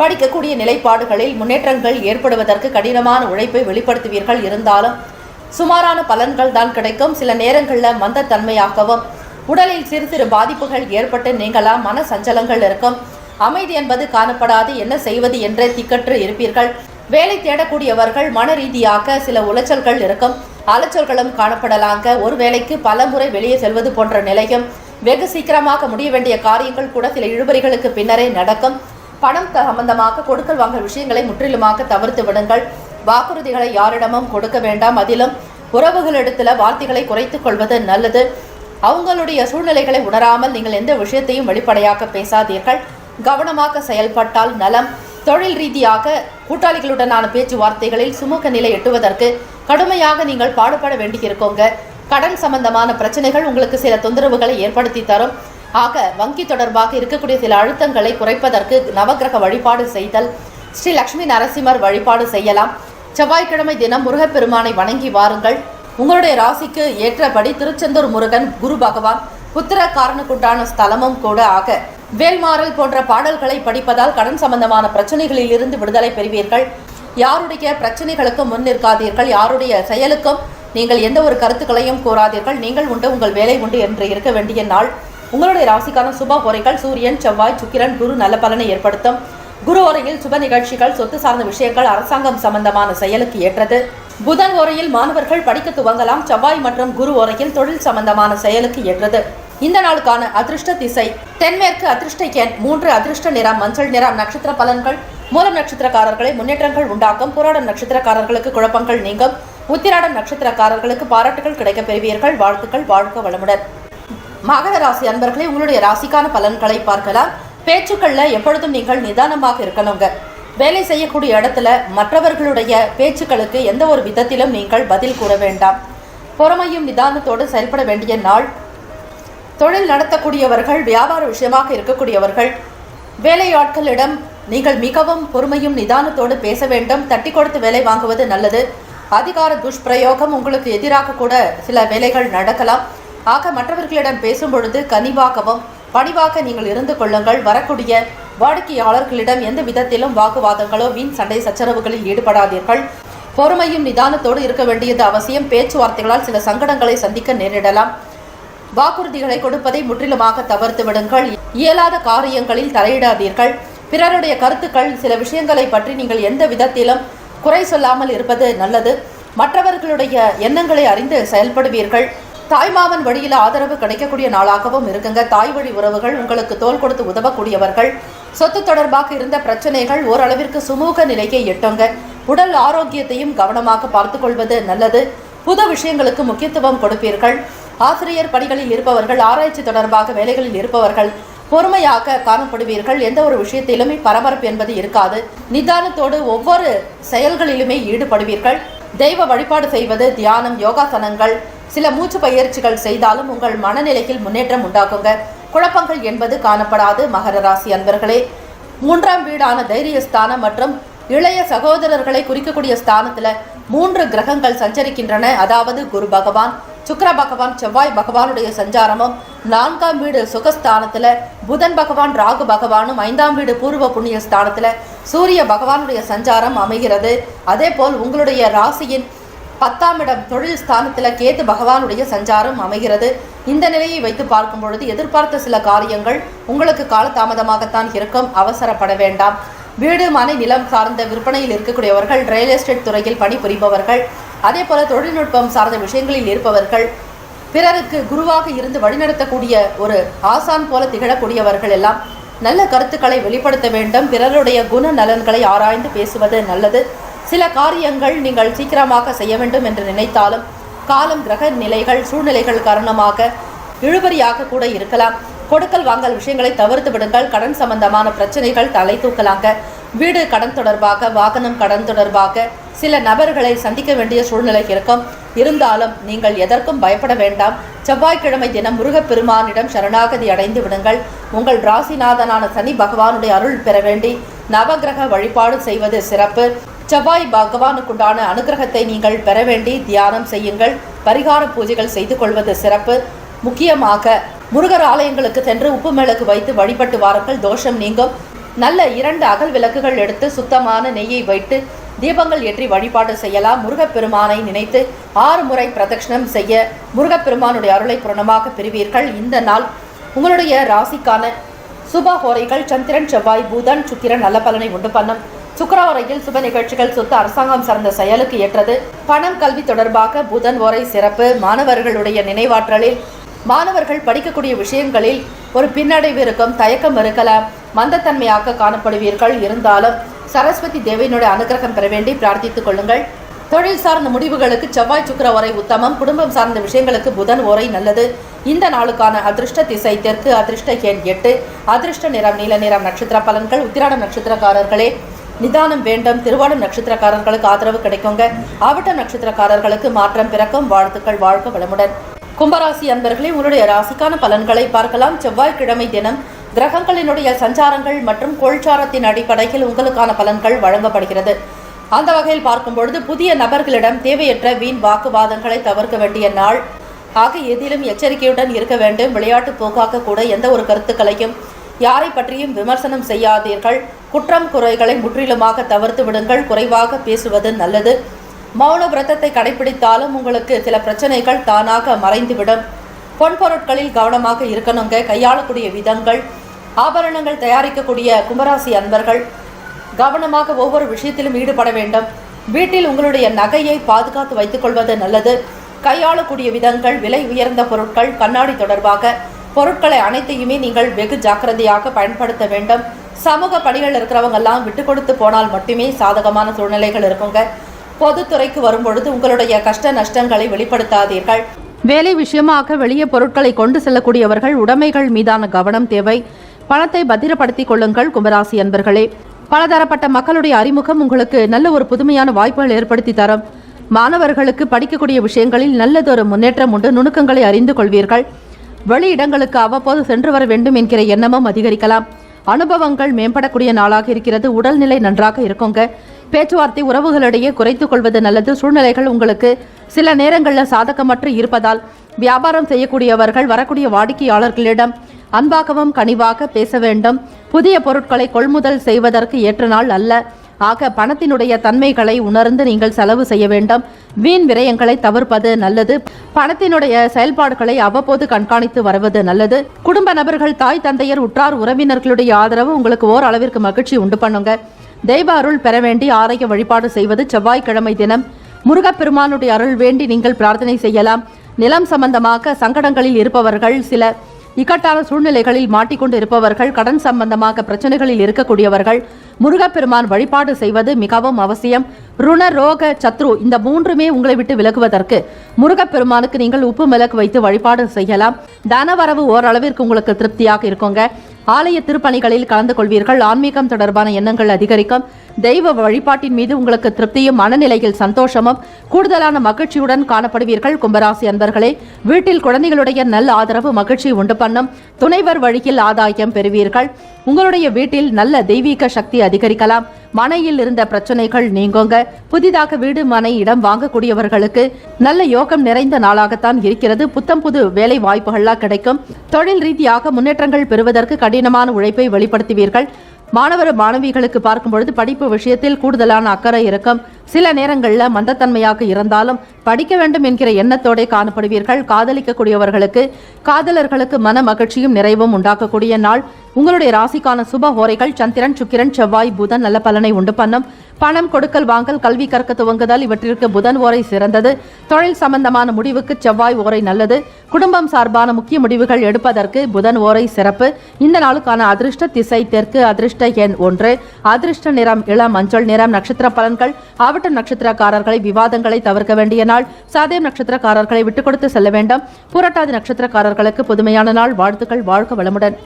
படிக்கக்கூடிய நிலைப்பாடுகளில் முன்னேற்றங்கள் ஏற்படுவதற்கு கடினமான உழைப்பை வெளிப்படுத்துவீர்கள். இருந்தாலும் சுமாரான பலன்கள் தான் கிடைக்கும். சில நேரங்களில் மந்தத்தன்மையாகவும் உடலில் சிறு சிறு பாதிப்புகள் ஏற்பட்டு நீங்களாம். மன சஞ்சலங்கள் இருக்கும். அமைதி என்பது காணப்படாது. என்ன செய்வது என்றே திக்கற்று இருப்பீர்கள். வேலை தேடக்கூடியவர்கள் மன ரீதியாக சில உளைச்சல்கள் இருக்கும். அலைச்சல்களும் காணப்படலாங்க. ஒரு வேலைக்கு பல முறை வெளியே செல்வது போன்ற நிலையும், வெகு சீக்கிரமாக முடிய வேண்டிய காரியங்கள் கூட சில இழுபறிகளுக்கு பின்னரே நடக்கும். பணம் சம்பந்தமாக கொடுக்கல் வாங்க விஷயங்களை முற்றிலுமாக தவிர்த்து விடுங்கள். வாக்குறுதிகளை யாரிடமும் கொடுக்க வேண்டாம். அதிலும் உறவுகளிடத்துல வார்த்தைகளை குறைத்துக் கொள்வது நல்லது. அவங்களுடைய சூழ்நிலைகளை உணராமல் நீங்கள் எந்த விஷயத்தையும் வெளிப்படையாக பேசாதீர்கள். கவனமாக செயல்பட்டால் நலம். தொழில் ரீதியாக கூட்டாளிகளுடனான பேச்சுவார்த்தைகளில் சுமூக நிலை எட்டுவதற்கு கடுமையாக நீங்கள் பாடுபட வேண்டியிருக்கோங்க. கடன் சம்பந்தமான பிரச்சனைகள் உங்களுக்கு சில தொந்தரவுகளை ஏற்படுத்தி தரும். ஆக வங்கி தொடர்பாக இருக்கக்கூடிய சில அழுத்தங்களை குறைப்பதற்கு நவகிரக வழிபாடு செய்தல், ஸ்ரீ லட்சுமி நரசிம்மர் வழிபாடு செய்யலாம். செவ்வாய்க்கிழமை தினம் முருகப்பெருமானை வணங்கி வாருங்கள். உங்களுடைய ராசிக்கு ஏற்றபடி திருச்செந்தூர் முருகன், குரு பகவான், புத்திர காரனுக்குண்டான ஸ்தலமும் கூட. ஆக வேல்மாறல் போன்ற பாடல்களை படிப்பதால் கடன் சம்பந்தமான பிரச்சனைகளில் இருந்து விடுதலை பெறுவீர்கள். யாருடைய பிரச்சனைகளுக்கும் முன் நிற்காதீர்கள். யாருடைய செயலுக்கும் நீங்கள் எந்த ஒரு கருத்துக்களையும் கூறாதீர்கள். நீங்கள் உண்டு, உங்கள் வேலை உண்டு என்று இருக்க வேண்டிய நாள். உங்களுடைய ராசிக்கான சுப ஓரைகள் சூரியன், செவ்வாய், சுக்கிரன், குரு நல்ல பலனை ஏற்படுத்தும். குரு ஓரையில் சுப நிகழ்ச்சிகள், சொத்து சார்ந்த விஷயங்கள், அரசாங்கம் சம்பந்தமான செயலுக்கு ஏற்றது. புதன் ஓரையில் மாணவர்கள் படிக்க துவங்கலாம். செவ்வாய் மற்றும் குரு ஓரையில் தொழில் சம்பந்தமான செயலுக்கு ஏற்றது. இந்த நாளுக்கான அதிர்ஷ்ட திசை தென்மேற்கு, அதிர்ஷ்ட எண் 3, அதிர்ஷ்ட நிறம் மஞ்சள் நிறம். நட்சத்திர பலன்கள்: மூலம் நட்சத்திரக்காரர்களை முன்னேற்றங்கள் உண்டாக்கும். புராடம் நட்சத்திரக்காரர்களுக்கு குழப்பங்கள் நீங்கும். உத்திராடம் நட்சத்திரக்காரர்களுக்கு பாராட்டுகள் கிடைக்கப் பெறுவீர்கள். வாழ்த்துக்கள். வாழ்க வளமுடன். மகர ராசி அன்பர்களே, உங்களுடைய ராசிக்கான பலன்களை பார்க்கலாம். பேச்சுக்கள்ல எப்பொழுதும் நீங்கள் நிதானமாக இருக்கணுங்க. வேலை செய்யக்கூடிய இடத்துல மற்றவர்களுடைய பேச்சுக்களுக்கு எந்த ஒரு விதத்திலும் நீங்கள் பதில் கூற வேண்டாம். பொறுமையும் நிதானத்தோடு செயல்பட வேண்டிய நாள். தொழில் நடத்தக்கூடியவர்கள், வியாபார விஷயமாக இருக்கக்கூடியவர்கள், வேலையாட்களிடம் நீங்கள் மிகவும் பொறுமையும் நிதானத்தோடு பேச வேண்டும். தட்டி கொடுத்து வேலை வாங்குவது நல்லது. அதிகார துஷ்பிரயோகம் உங்களுக்கு எதிராக கூட சில வேலைகள் நடக்கலாம். ஆக மற்றவர்களிடம் பேசும் பொழுது கனிவாகவும் பணிவாக நீங்கள் இருந்து கொள்ளுங்கள். வரக்கூடிய வாடிக்கையாளர்களிடம் எந்த விதத்திலும் வாக்குவாதங்களோ வீண் சண்டை சச்சரவுகளில் ஈடுபடாதீர்கள். பொறுமையும் நிதானத்தோடு இருக்க வேண்டியது அவசியம். பேச்சுவார்த்தைகளால் சில சங்கடங்களை சந்திக்க நேரிடலாம். வாக்குறுதிகளை கொடுப்பதை முற்றிலுமாக தவிர்த்து விடுங்கள். இயலாத காரியங்களில் தலையிடாதீர்கள். பிறருடைய கருத்துக்கள், சில விஷயங்களை பற்றி நீங்கள் எந்த விதத்திலும் குறை சொல்லாமல் இருப்பது நல்லது. மற்றவர்களுடைய எண்ணங்களை அறிந்து செயல்படுவீர்கள். தாய்மாமன் வழியில் ஆதரவு கிடைக்கக்கூடிய நாளாகவும் இருக்குங்க. தாய் வழி உறவுகள் உங்களுக்கு தோள் கொடுத்து உதவக்கூடியவர்கள். சொத்து தொடர்பாக இருந்த பிரச்சனைகள் ஓரளவிற்கு சுமூக நிலையை எட்டுங்க. உடல் ஆரோக்கியத்தையும் கவனமாக பார்த்து கொள்வது நல்லது. புது விஷயங்களுக்கு முக்கியத்துவம் கொடுப்பீர்கள். ஆசிரியர் பணிகளில் இருப்பவர்கள், ஆராய்ச்சி தொடர்பாக வேலைகளில் இருப்பவர்கள் பொறுமையாக காணப்படுவீர்கள். எந்த ஒரு விஷயத்திலுமே பரபரப்பு என்பது இருக்காது. நிதானத்தோடு ஒவ்வொரு செயல்களிலுமே ஈடுபடுவீர்கள். தெய்வ வழிபாடு செய்வது, தியானம், யோகாசனங்கள், சில மூச்சு பயிற்சிகள் செய்தாலும் உங்கள் மனநிலையில் முன்னேற்றம் உண்டாகுங்க. குழப்பங்கள் என்பது காணப்படாது. மகர ராசி அன்பர்களே, 3ஆம் வீடான தைரியஸ்தானம் மற்றும் இளைய சகோதரர்களை குறிக்கக்கூடிய ஸ்தானத்துல 3 கிரகங்கள் சஞ்சரிக்கின்றன. அதாவது குரு பகவான், சுக்கிர பகவான், செவ்வாய் பகவானுடைய சஞ்சாரமும், 4ஆம் வீடு சுகஸ்தானத்துல புதன் பகவான், ராகு பகவானும், 5ஆம் வீடு பூர்வ புண்ணிய ஸ்தானத்துல சூரிய பகவானுடைய சஞ்சாரம் அமைகிறது. அதே போல் உங்களுடைய ராசியின் 10ஆம் இடம் தொழில் ஸ்தானத்துல கேது பகவானுடைய சஞ்சாரம் அமைகிறது. இந்த நிலையை வைத்து பார்க்கும் பொழுது எதிர்பார்த்த சில காரியங்கள் உங்களுக்கு காலதாமதமாகத்தான் இருக்கும். அவசரப்பட வேண்டாம். வீடு, மனை, நிலம் சார்ந்த விற்பனையில் இருக்கக்கூடியவர்கள், ரியல் எஸ்டேட் துறையில் பணிபுரிபவர்கள், அதே போல தொழில்நுட்பம் சார்ந்த விஷயங்களில் இருப்பவர்கள், பிறருக்கு குருவாக இருந்து வழிநடத்தக்கூடிய ஒரு ஆசான் போல திகழக்கூடியவர்கள் எல்லாம் நல்ல கருத்துக்களை வெளிப்படுத்த வேண்டும். பிறருடைய குண நலன்களை ஆராய்ந்து பேசுவது நல்லது. சில காரியங்கள் நீங்கள் சீக்கிரமாக செய்ய வேண்டும் என்று நினைத்தாலும் காலம், கிரக நிலைகள், சூழ்நிலைகள் காரணமாக இழுபறியாக கூட இருக்கலாம். கொடுக்கல் வாங்கல் விஷயங்களை தவிர்த்து விடுங்கள். கடன் சம்பந்தமான பிரச்சனைகள் தலை தூக்கலாங்க. வீடு கடன் தொடர்பாக, வாகனம் கடன் தொடர்பாக சில நபர்களை சந்திக்க வேண்டிய சூழ்நிலை இருக்கும். இருந்தாலும் நீங்கள் எதற்கும் பயப்பட வேண்டாம். செவ்வாய்க்கிழமை தினம் முருகப்பெருமானிடம் சரணாகதி அடைந்து விடுங்கள். உங்கள் ராசிநாதனான சனி பகவானுடைய அருள் பெற வேண்டி நவகிரக வழிபாடு செய்வது சிறப்பு. செவ்வாய் பகவானுக்குண்டான அனுகிரகத்தை நீங்கள் பெற வேண்டி தியானம் செய்யுங்கள். பரிகார பூஜைகள் செய்து கொள்வது சிறப்பு. முக்கியமாக முருகர் ஆலயங்களுக்கு சென்று உப்பு மிளகு வைத்து வழிபட்டு வாருங்கள். தோஷம் நீங்கும். நல்ல 2 அகல் விளக்குகள் எடுத்து சுத்தமான நெய்யை வைத்து தீபங்கள் ஏற்றி வழிபாடு செய்யலாம். முருகப்பெருமானை நினைத்து 6 முறை பிரதட்சணம் செய்ய முருகப்பெருமானுடைய அருளை பூரணமாக பெறுவீர்கள். இந்த நாள் உங்களுடைய ராசிக்கான சுப ஹோரைகள் சந்திரன், செவ்வாய், புதன், சுக்கிரன் நல்ல பலனை உண்டு பண்ணும். சுக்கிர ஓரையில் சுப நிகழ்ச்சிகள், சொத்து, அரசாங்கம் சார்ந்த செயலுக்கு ஏற்றது. பணம், கல்வி தொடர்பாக புதன் ஓரை சிறப்பு. மாணவர்களுடைய நினைவாற்றலில், மாணவர்கள் படிக்கக்கூடிய விஷயங்களில் ஒரு பின்னடைவு இருக்கும், தயக்கம் இருக்கலாம், மந்தத்தன்மையாக காணப்படுவீர்கள். இருந்தாலும் சரஸ்வதி தேவியினுடைய அனுகிரகம் பெற வேண்டி பிரார்த்தித்துக் கொள்ளுங்கள். தொழில் சார்ந்த முடிவுகளுக்கு செவ்வாய் சுக்கிர ஓரை உத்தமம். குடும்பம் சார்ந்த விஷயங்களுக்கு புதன் ஓரை நல்லது. இந்த நாளுக்கான அதிர்ஷ்ட திசை தெற்கு, அதிர்ஷ்ட எண் 8, அதிர்ஷ்ட நிறம் நீல நிறம். நட்சத்திர பலன்கள். உத்திராடம் நட்சத்திரக்காரர்களே நிதானம் வேண்டும். திருவாடம் நட்சத்திரக்காரர்களுக்கு ஆதரவு கிடைக்குங்க. அவிட்டம் நட்சத்திரக்காரர்களுக்கு மாற்றம் பிறக்கும். வாழ்த்துக்கள். வாழ்க வளமுடன். கும்பராசி அன்பர்களே, உங்களுடைய ராசிக்கான பலன்களை பார்க்கலாம். செவ்வாய்க்கிழமை தினம் கிரகங்களினுடைய சஞ்சாரங்கள் மற்றும் கோள்சாரத்தின் அடிப்படையில் உங்களுக்கான பலன்கள் வழங்கப்படுகிறது. அந்த வகையில் பார்க்கும் பொழுது புதிய நபர்களிடம் தேவையற்ற வீண் வாக்குவாதங்களை தவிர்க்க வேண்டிய நாள். ஆக எதிலும் எச்சரிக்கையுடன் இருக்க வேண்டும். விளையாட்டு போக்காக கூட எந்த ஒரு கருத்துக்களையும் யாரை பற்றியும் விமர்சனம் செய்யாதீர்கள். குற்றம் குறைகளை முற்றிலுமாக தவிர்த்து விடுங்கள். குறைவாக பேசுவது நல்லது. மௌன விரதத்தை கடைபிடித்தாலும் உங்களுக்கு சில பிரச்சனைகள் தானாக மறைந்துவிடும். பொன் பொருட்களில் கவனமாக இருக்கணுங்க. கையாளக்கூடிய விதங்கள், ஆபரணங்கள் தயாரிக்கக்கூடிய கும்பராசி அன்பர்கள் கவனமாக ஒவ்வொரு விஷயத்திலும் ஈடுபட வேண்டும். வீட்டில் உங்களுடைய நகையை பாதுகாத்து வைத்துக் கொள்வது நல்லது. கையாளக்கூடிய விதங்கள், விலை உயர்ந்த பொருட்கள், கண்ணாடி தொடர்பாக பொருட்களை அனைத்தையுமே நீங்கள் வெகு ஜாக்கிரதையாக பயன்படுத்த வேண்டும். சமூக பணிகள் இருக்கிறவங்க எல்லாம் விட்டு கொடுத்து போனால் மட்டுமே சாதகமான சூழ்நிலைகள் இருக்குங்க. பொதுத்துறைக்கு வரும்பொழுது உங்களுடைய கஷ்ட நஷ்டங்களை வெளிப்படுத்தாதீர்கள். வேலை விஷயமாக வெளியே பொருட்களை கொண்டு செல்லக்கூடியவர்கள் உடைமைகள் மீதான கவனம் தேவை. பணத்தை பத்திரப்படுத்திக் கொள்ளுங்கள். கும்பராசி அன்பர்களே, பலதரப்பட்ட மக்களுடைய அறிமுகம் உங்களுக்கு நல்ல ஒரு புதுமையான வாய்ப்புகள் ஏற்படுத்தி தரும். மாணவர்களுக்கு படிக்கக்கூடிய விஷயங்களில் நல்லதொரு முன்னேற்றம் உண்டு. நுணுக்கங்களை அறிந்து கொள்வீர்கள். வெளியிடங்களுக்கு அவ்வப்போது சென்று வர வேண்டும் என்கிற எண்ணமும் அதிகரிக்கலாம். அனுபவங்கள் மேம்படக்கூடிய நாளாக இருக்கிறது. உடல்நிலை நன்றாக இருக்குங்க. பேச்சுவார்த்தை உறவுகளிடையே குறைத்துக் கொள்வது நல்லது. சூழ்நிலைகள் உங்களுக்கு சில நேரங்களில் சாதகமற்று இருப்பதால் வியாபாரம் செய்யக்கூடியவர்கள் வரக்கூடிய வாடிக்கையாளர்களிடம் அன்பாகவும் கனிவாக பேச வேண்டும். புதிய பொருட்களை கொள்முதல் செய்வதற்கு ஏற்ற நாள் அல்ல. ஆக பணத்தினுடைய தன்மைகளை உணர்ந்து நீங்கள் செலவு செய்ய வேண்டும். வீண் விரயங்களை தவிர்ப்பது நல்லது. பணத்தினுடைய செயல்பாடுகளை அவ்வப்போது கண்காணித்து வருவது நல்லது. குடும்ப நபர்கள், தாய் தந்தையர், உற்றார் உறவினர்களுடைய ஆதரவு உங்களுக்கு ஓர் அளவிற்கு மகிழ்ச்சி உண்டு பண்ணுங்க. தெய்வ அருள் பெற வேண்டி ஆரோக்கிய வழிபாடு செய்வது. செவ்வாய்க்கிழமை தினம் முருகப்பெருமானுடைய அருள் வேண்டி நீங்கள் பிரார்த்தனை செய்யலாம். நிலம் சம்பந்தமாக சங்கடங்களில் இருப்பவர்கள், சில இக்கட்டான சூழ்நிலைகளில் மாட்டிக்கொண்டு இருப்பவர்கள், கடன் சம்பந்தமாக பிரச்சனைகளில் இருக்கக்கூடியவர்கள் முருகப்பெருமான் வழிபாடு செய்வது மிகவும் அவசியம். ருண ரோக சத்ரு இந்த மூன்றுமே உங்களை விட்டு விலகுவதற்கு முருகப்பெருமானுக்கு நீங்கள் உப்பு மிளகு வைத்து வழிபாடு செய்யலாம். தனவரவு ஓரளவிற்கு உங்களுக்கு திருப்தியாக இருக்குங்க. ஆலய திருப்பணிகளில் கலந்து கொள்வீர்கள். ஆன்மீகம் தொடர்பான எண்ணங்கள் அதிகரிக்கும். தெய்வ வழிபாட்டின் மீது உங்களுக்கு திருப்தியும் மனநிலையில் சந்தோஷமும் கூடுதலான மகிழ்ச்சியுடன் காணப்படுவீர்கள். கும்பராசி அன்பர்களே, வீட்டில் குழந்தைகளுடைய நல்ல ஆதரவு மகிழ்ச்சி உண்டு பண்ணும். துணைவர் வழியில் ஆதாயம் பெறுவீர்கள். உங்களுடைய வீட்டில் நல்ல தெய்வீக சக்தி அதிகரிக்கலாம். மனையில் இருந்த பிரச்சனைகள் நீங்குங்க. புதிதாக வீடு மனை இடம் வாங்கக்கூடியவர்களுக்கு நல்ல யோகம் நிறைந்த நாளாகத்தான் இருக்கிறது. புத்தம் புது வேலை வாய்ப்புகள்லாம் கிடைக்கும். தொழில் ரீதியாக முன்னேற்றங்கள் பெறுவதற்கு கடினமான உழைப்பை வெளிப்படுத்துவீர்கள். மாணவர் மாணவிகளுக்கு பார்க்கும் பொழுது படிப்பு விஷயத்தில் கூடுதலான அக்கறை இருக்கும். சில நேரங்களில் மந்தத்தன்மையாக இருந்தாலும் படிக்க வேண்டும் என்கிற எண்ணத்தோടെ காணப்படுவீர்கள். காதலிக்கக்கூடியவர்களுக்கு காதலர்களுக்கு மன மகிழ்ச்சியும் நிறைவும் உண்டாக்கக்கூடிய நாள். உங்களுடைய ராசிக்கான சுப ஹோரைகள் சந்திரன், சுக்கிரன், செவ்வாய், புதன் நல்ல பலனை உண்டு பண்ணும். பணம் கொடுக்கல் வாங்கல், கல்வி கற்க துவங்குதல் இவற்றிற்கு புதன் ஓரை சிறந்தது. தொழில் சம்பந்தமான முடிவுக்கு செவ்வாய் ஓரை நல்லது. குடும்பம் சார்பான முக்கிய முடிவுகள் எடுப்பதற்கு புதன் ஓரை சிறப்பு. இந்த நாளுக்கான அதிர்ஷ்ட திசை தெற்கு, அதிர்ஷ்ட எண் 1, அதிர்ஷ்ட நிறம் இளம் மஞ்சள் நிறம். நட்சத்திர பலன்கள். ஆவட்ட நட்சத்திரக்காரர்களை விவாதங்களை தவிர்க்க வேண்டிய நாள். சாதேம் நட்சத்திரக்காரர்களை விட்டுக் கொடுத்து செல்ல வேண்டும். புரட்டாதி நட்சத்திரக்காரர்களுக்கு புதுமையான நாள். வாழ்த்துக்கள். வாழ்க வளமுடன்.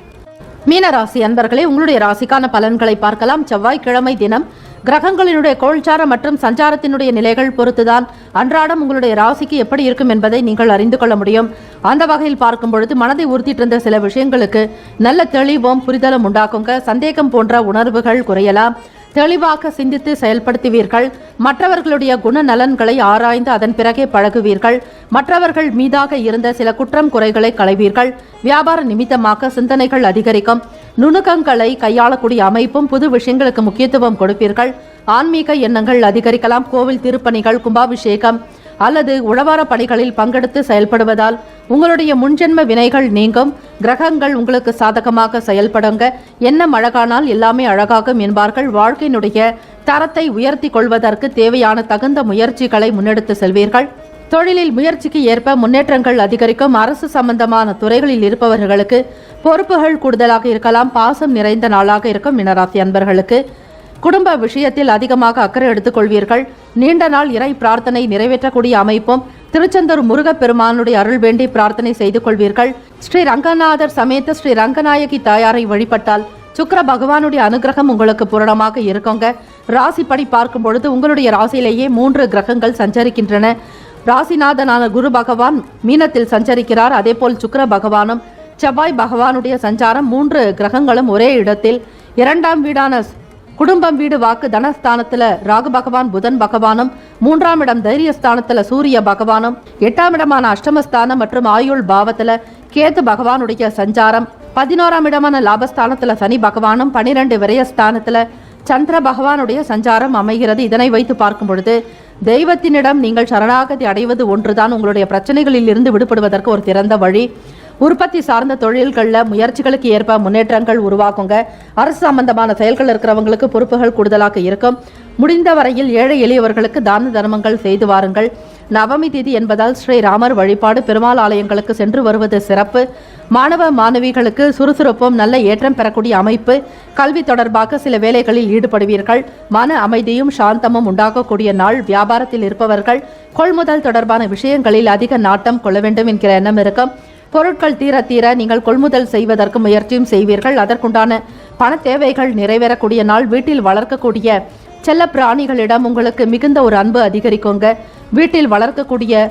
மீனராசி அன்பர்களே, உங்களுடைய ராசிக்கான பலன்களை பார்க்கலாம். செவ்வாய்க்கிழமை தினம் கிரகங்களினுடைய கோள்சார மற்றும் சஞ்சாரத்தினுடைய நிலைகள் பொறுத்துதான் அன்றாடம் உங்களுடைய ராசிக்கு எப்படி இருக்கும் என்பதை நீங்கள் அறிந்து கொள்ள முடியும். அந்த வகையில் பார்க்கும் பொழுது மனதை உறுத்திட்டு இருந்த சில விஷயங்களுக்கு நல்ல தெளிவும் புரிதலும் உண்டாக்குங்க. சந்தேகம் போன்ற உணர்வுகள் குறையலாம். தெளிவாக சிந்தித்து செயல்படுத்துவீர்கள். மற்றவர்களுடைய குணநலன்களை ஆராய்ந்து அதன் பிறகே பழகுவீர்கள். மற்றவர்கள் மீதாக இருந்த சில குற்றம் குறைகளை களைவீர்கள். வியாபார நிமித்தமாக சிந்தனைகள் அதிகரிக்கும். நுணுக்கங்களை கையாளக்கூடிய அமைப்பும் புது விஷயங்களுக்கு முக்கியத்துவம் கொடுப்பீர்கள். ஆன்மீக எண்ணங்கள் அதிகரிக்கலாம். கோவில் திருப்பணிகள், கும்பாபிஷேகம் அல்லது உழவார பணிகளில் பங்கெடுத்து செயல்படுவதால் உங்களுடைய முன்ஜென்ம வினைகள் நீங்கும். கிரகங்கள் உங்களுக்கு சாதகமாக செயல்படுங்க. எண்ணம் அழகானால் எல்லாமே அழகாகும் என்பார்கள். வாழ்க்கையினுடைய தரத்தை உயர்த்தி கொள்வதற்கு தேவையான தகுந்த முயற்சிகளை முன்னெடுத்து செல்வீர்கள். தொழிலில் முயற்சிக்கு ஏற்ப முன்னேற்றங்கள் அதிகரிக்கும். அரசு சம்பந்தமான துறைகளில் இருப்பவர்களுக்கு பொறுப்புகள் கூடுதலாக இருக்கலாம். பாசம் நிறைந்த நாளாக இருக்கும் மீனராசி அன்பர்களுக்கு. குடும்ப விஷயத்தில் அதிகமாக அக்கறை எடுத்துக்கொள்வீர்கள். நீண்ட நாள் இறை பிரார்த்தனை நிறைவேற்றக்கூடிய அமைப்பும் திருச்செந்தூர் முருகப்பெருமானுடைய அருள் வேண்டி பிரார்த்தனை செய்து கொள்வீர்கள். ஸ்ரீ ரங்கநாதர் சமேத ஸ்ரீ ரங்கநாயகி தாயாரை வழிபட்டால் சுக்கிர பகவானுடைய அனுகிரகம் உங்களுக்கு பூரணமாக இருக்குங்க. ராசிப்படி பார்க்கும் பொழுது உங்களுடைய ராசியிலேயே 3 கிரகங்கள் சஞ்சரிக்கின்றன. ராசிநாதனான குரு பகவான் மீனத்தில் சஞ்சரிக்கிறார். அதே போல் சுக்கிர பகவானும் செவ்வாய் பகவானுடைய சஞ்சாரம் 3 கிரகங்களும் ஒரே இடத்தில். 2ஆம் வீடான குடும்பம் வீடு வாக்கு தனஸ்தானத்துல ராகு பகவான் புதன் பகவானும், 3ஆம் இடம் தைரியஸ்தானத்துல சூரிய பகவானும், 8ஆம் இடமான அஷ்டமஸ்தானம் மற்றும் ஆயுள் பாவத்துல கேது பகவானுடைய சஞ்சாரம், 11ஆம் இடமான லாபஸ்தானத்துல சனி பகவானும், 12 விரயஸ்தானத்துல சந்திர பகவானுடைய சஞ்சாரம் அமைகிறது. இதனை வைத்து பார்க்கும் பொழுது தெய்வத்தினிடம் நீங்கள் சரணாகதி அடைவது ஒன்றுதான் உங்களுடைய பிரச்சனைகளில் இருந்து விடுபடுவதற்கு ஒரு திறந்த வழி. உற்பத்தி சார்ந்த தொழில்களில் முயற்சிகளுக்கு ஏற்ப முன்னேற்றங்கள் உருவாக்குங்க. அரசு சம்பந்தமான செயல்கள் இருக்கிறவங்களுக்கு பொறுப்புகள் கூடுதலாக இருக்கும். முடிந்த வரையில் ஏழை எளியவர்களுக்கு தான தர்மங்கள் செய்து வாருங்கள். நவமி திதி என்பதால் ஸ்ரீராமர் வழிபாடு, பெருமாள் ஆலயங்களுக்கு சென்று வருவது சிறப்பு. மாணவ மாணவிகளுக்கு சுறுசுறுப்பும் நல்ல ஏற்றம் பெறக்கூடிய அமைப்பு. கல்வி தொடர்பாக சில வேலைகளில் ஈடுபடுவீர்கள். மன அமைதியும் சாந்தமும் உண்டாகக்கூடிய நாள். வியாபாரத்தில் இருப்பவர்கள் கொள்முதல் தொடர்பான விஷயங்களில் அதிக நாட்டம் கொள்ள வேண்டும் என்கிற எண்ணம் இருக்கும். பொருட்கள் தீர தீர நீங்கள் கொள்முதல் செய்வதற்கு முயற்சியும் செய்வீர்கள். அதற்குண்டான பண தேவைகள் நிறைவேறக்கூடிய நாள். வீட்டில் வளர்க்கக்கூடிய செல்ல பிராணிகளிடம் உங்களுக்கு மிகுந்த ஒரு அன்பு அதிகரிக்குங்க. வீட்டில் வளர்க்கக்கூடிய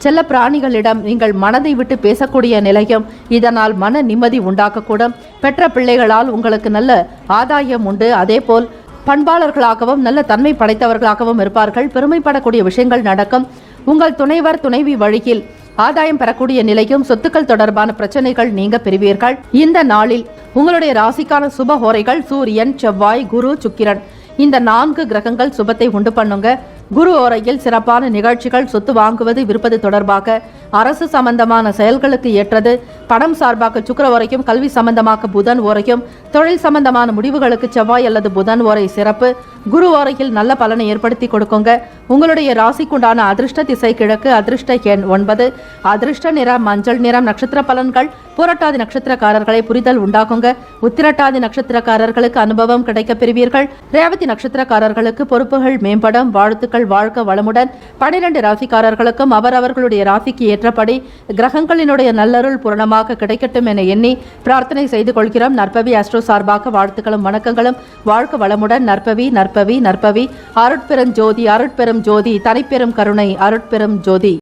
செல்ல பிராணிகளிடம் நீங்கள் மனதை விட்டு பேசக்கூடிய நிலையும், இதனால் மன நிம்மதி உண்டாக்கக்கூடும். பெற்ற பிள்ளைகளால் உங்களுக்கு நல்ல ஆதாயம் உண்டு. அதேபோல் பண்பாளர்களாகவும் நல்ல தன்மை படைத்தவர்களாகவும் இருப்பார்கள். பெருமைப்படக்கூடிய விஷயங்கள் நடக்கும். உங்கள் துணைவர் துணைவி வழியில் ஆதாயம் பெறக்கூடிய நிலையும், சொத்துக்கள் தொடர்பான பிரச்சனைகள் நீங்க பெறுவீர்கள். இந்த நாளில் உங்களுடைய ராசிக்கான சுப ஹோரைகள் சூரியன், செவ்வாய், குரு, சுக்கிரன். இந்த 4 கிரகங்கள் சுபத்தை உண்டு பண்ணுங்க. குரு ஓரையில் சிறப்பான நிகழ்ச்சிகள், சொத்து வாங்குவது விற்பது தொடர்பாக அரசு சம்பந்தமான செயல்களுக்கு ஏற்றது. பணம் சார்பாக சுக்கிர ஓரையும், கல்வி சம்பந்தமாக புதன் ஓரையும், தொழில் சம்பந்தமான முடிவுகளுக்கு செவ்வாய் அல்லது புதன் ஓரை சிறப்பு. குரு ஓரையில் நல்ல பலனை ஏற்படுத்தி கொடுக்குங்க. உங்களுடைய ராசிக்குண்டான அதிர்ஷ்ட திசை கிழக்கு, அதிர்ஷ்ட எண் 9, அதிர்ஷ்ட நிறம் மஞ்சள் நிறம். நட்சத்திர பலன்கள் புரட்டாதி நட்சத்திரக்காரர்களை புரிதல் உண்டாகுங்க. உத்திரட்டாதி நட்சத்திரக்காரர்களுக்கு அனுபவம் கிடைக்க பெறுவீர்கள். ரேவதி நட்சத்திரக்காரர்களுக்கு பொறுப்புகள் மேம்படும். வாழ்த்துக்கள். வாழ்க வளமுடன். 12 ராசிக்காரர்களுக்கும் அவரவர்களுடைய ராசிக்கு ஏற்றபடி கிரகங்களினுடைய நல்லருள் பூரணமாக கிடைக்கட்டும் என எண்ணி பிரார்த்தனை செய்து கொள்கிறோம். நற்பவி அஸ்ட்ரோ சார்பாக வாழ்த்துக்களும் வணக்கங்களும். வாழ்க வளமுடன். நற்பவி நற்பவி நற்பவி. அருட்பெரும் ஜோதி அருட்பெரும் ஜோதி தனிப்பெரும் கருணை அருட்பெரும் ஜோதி.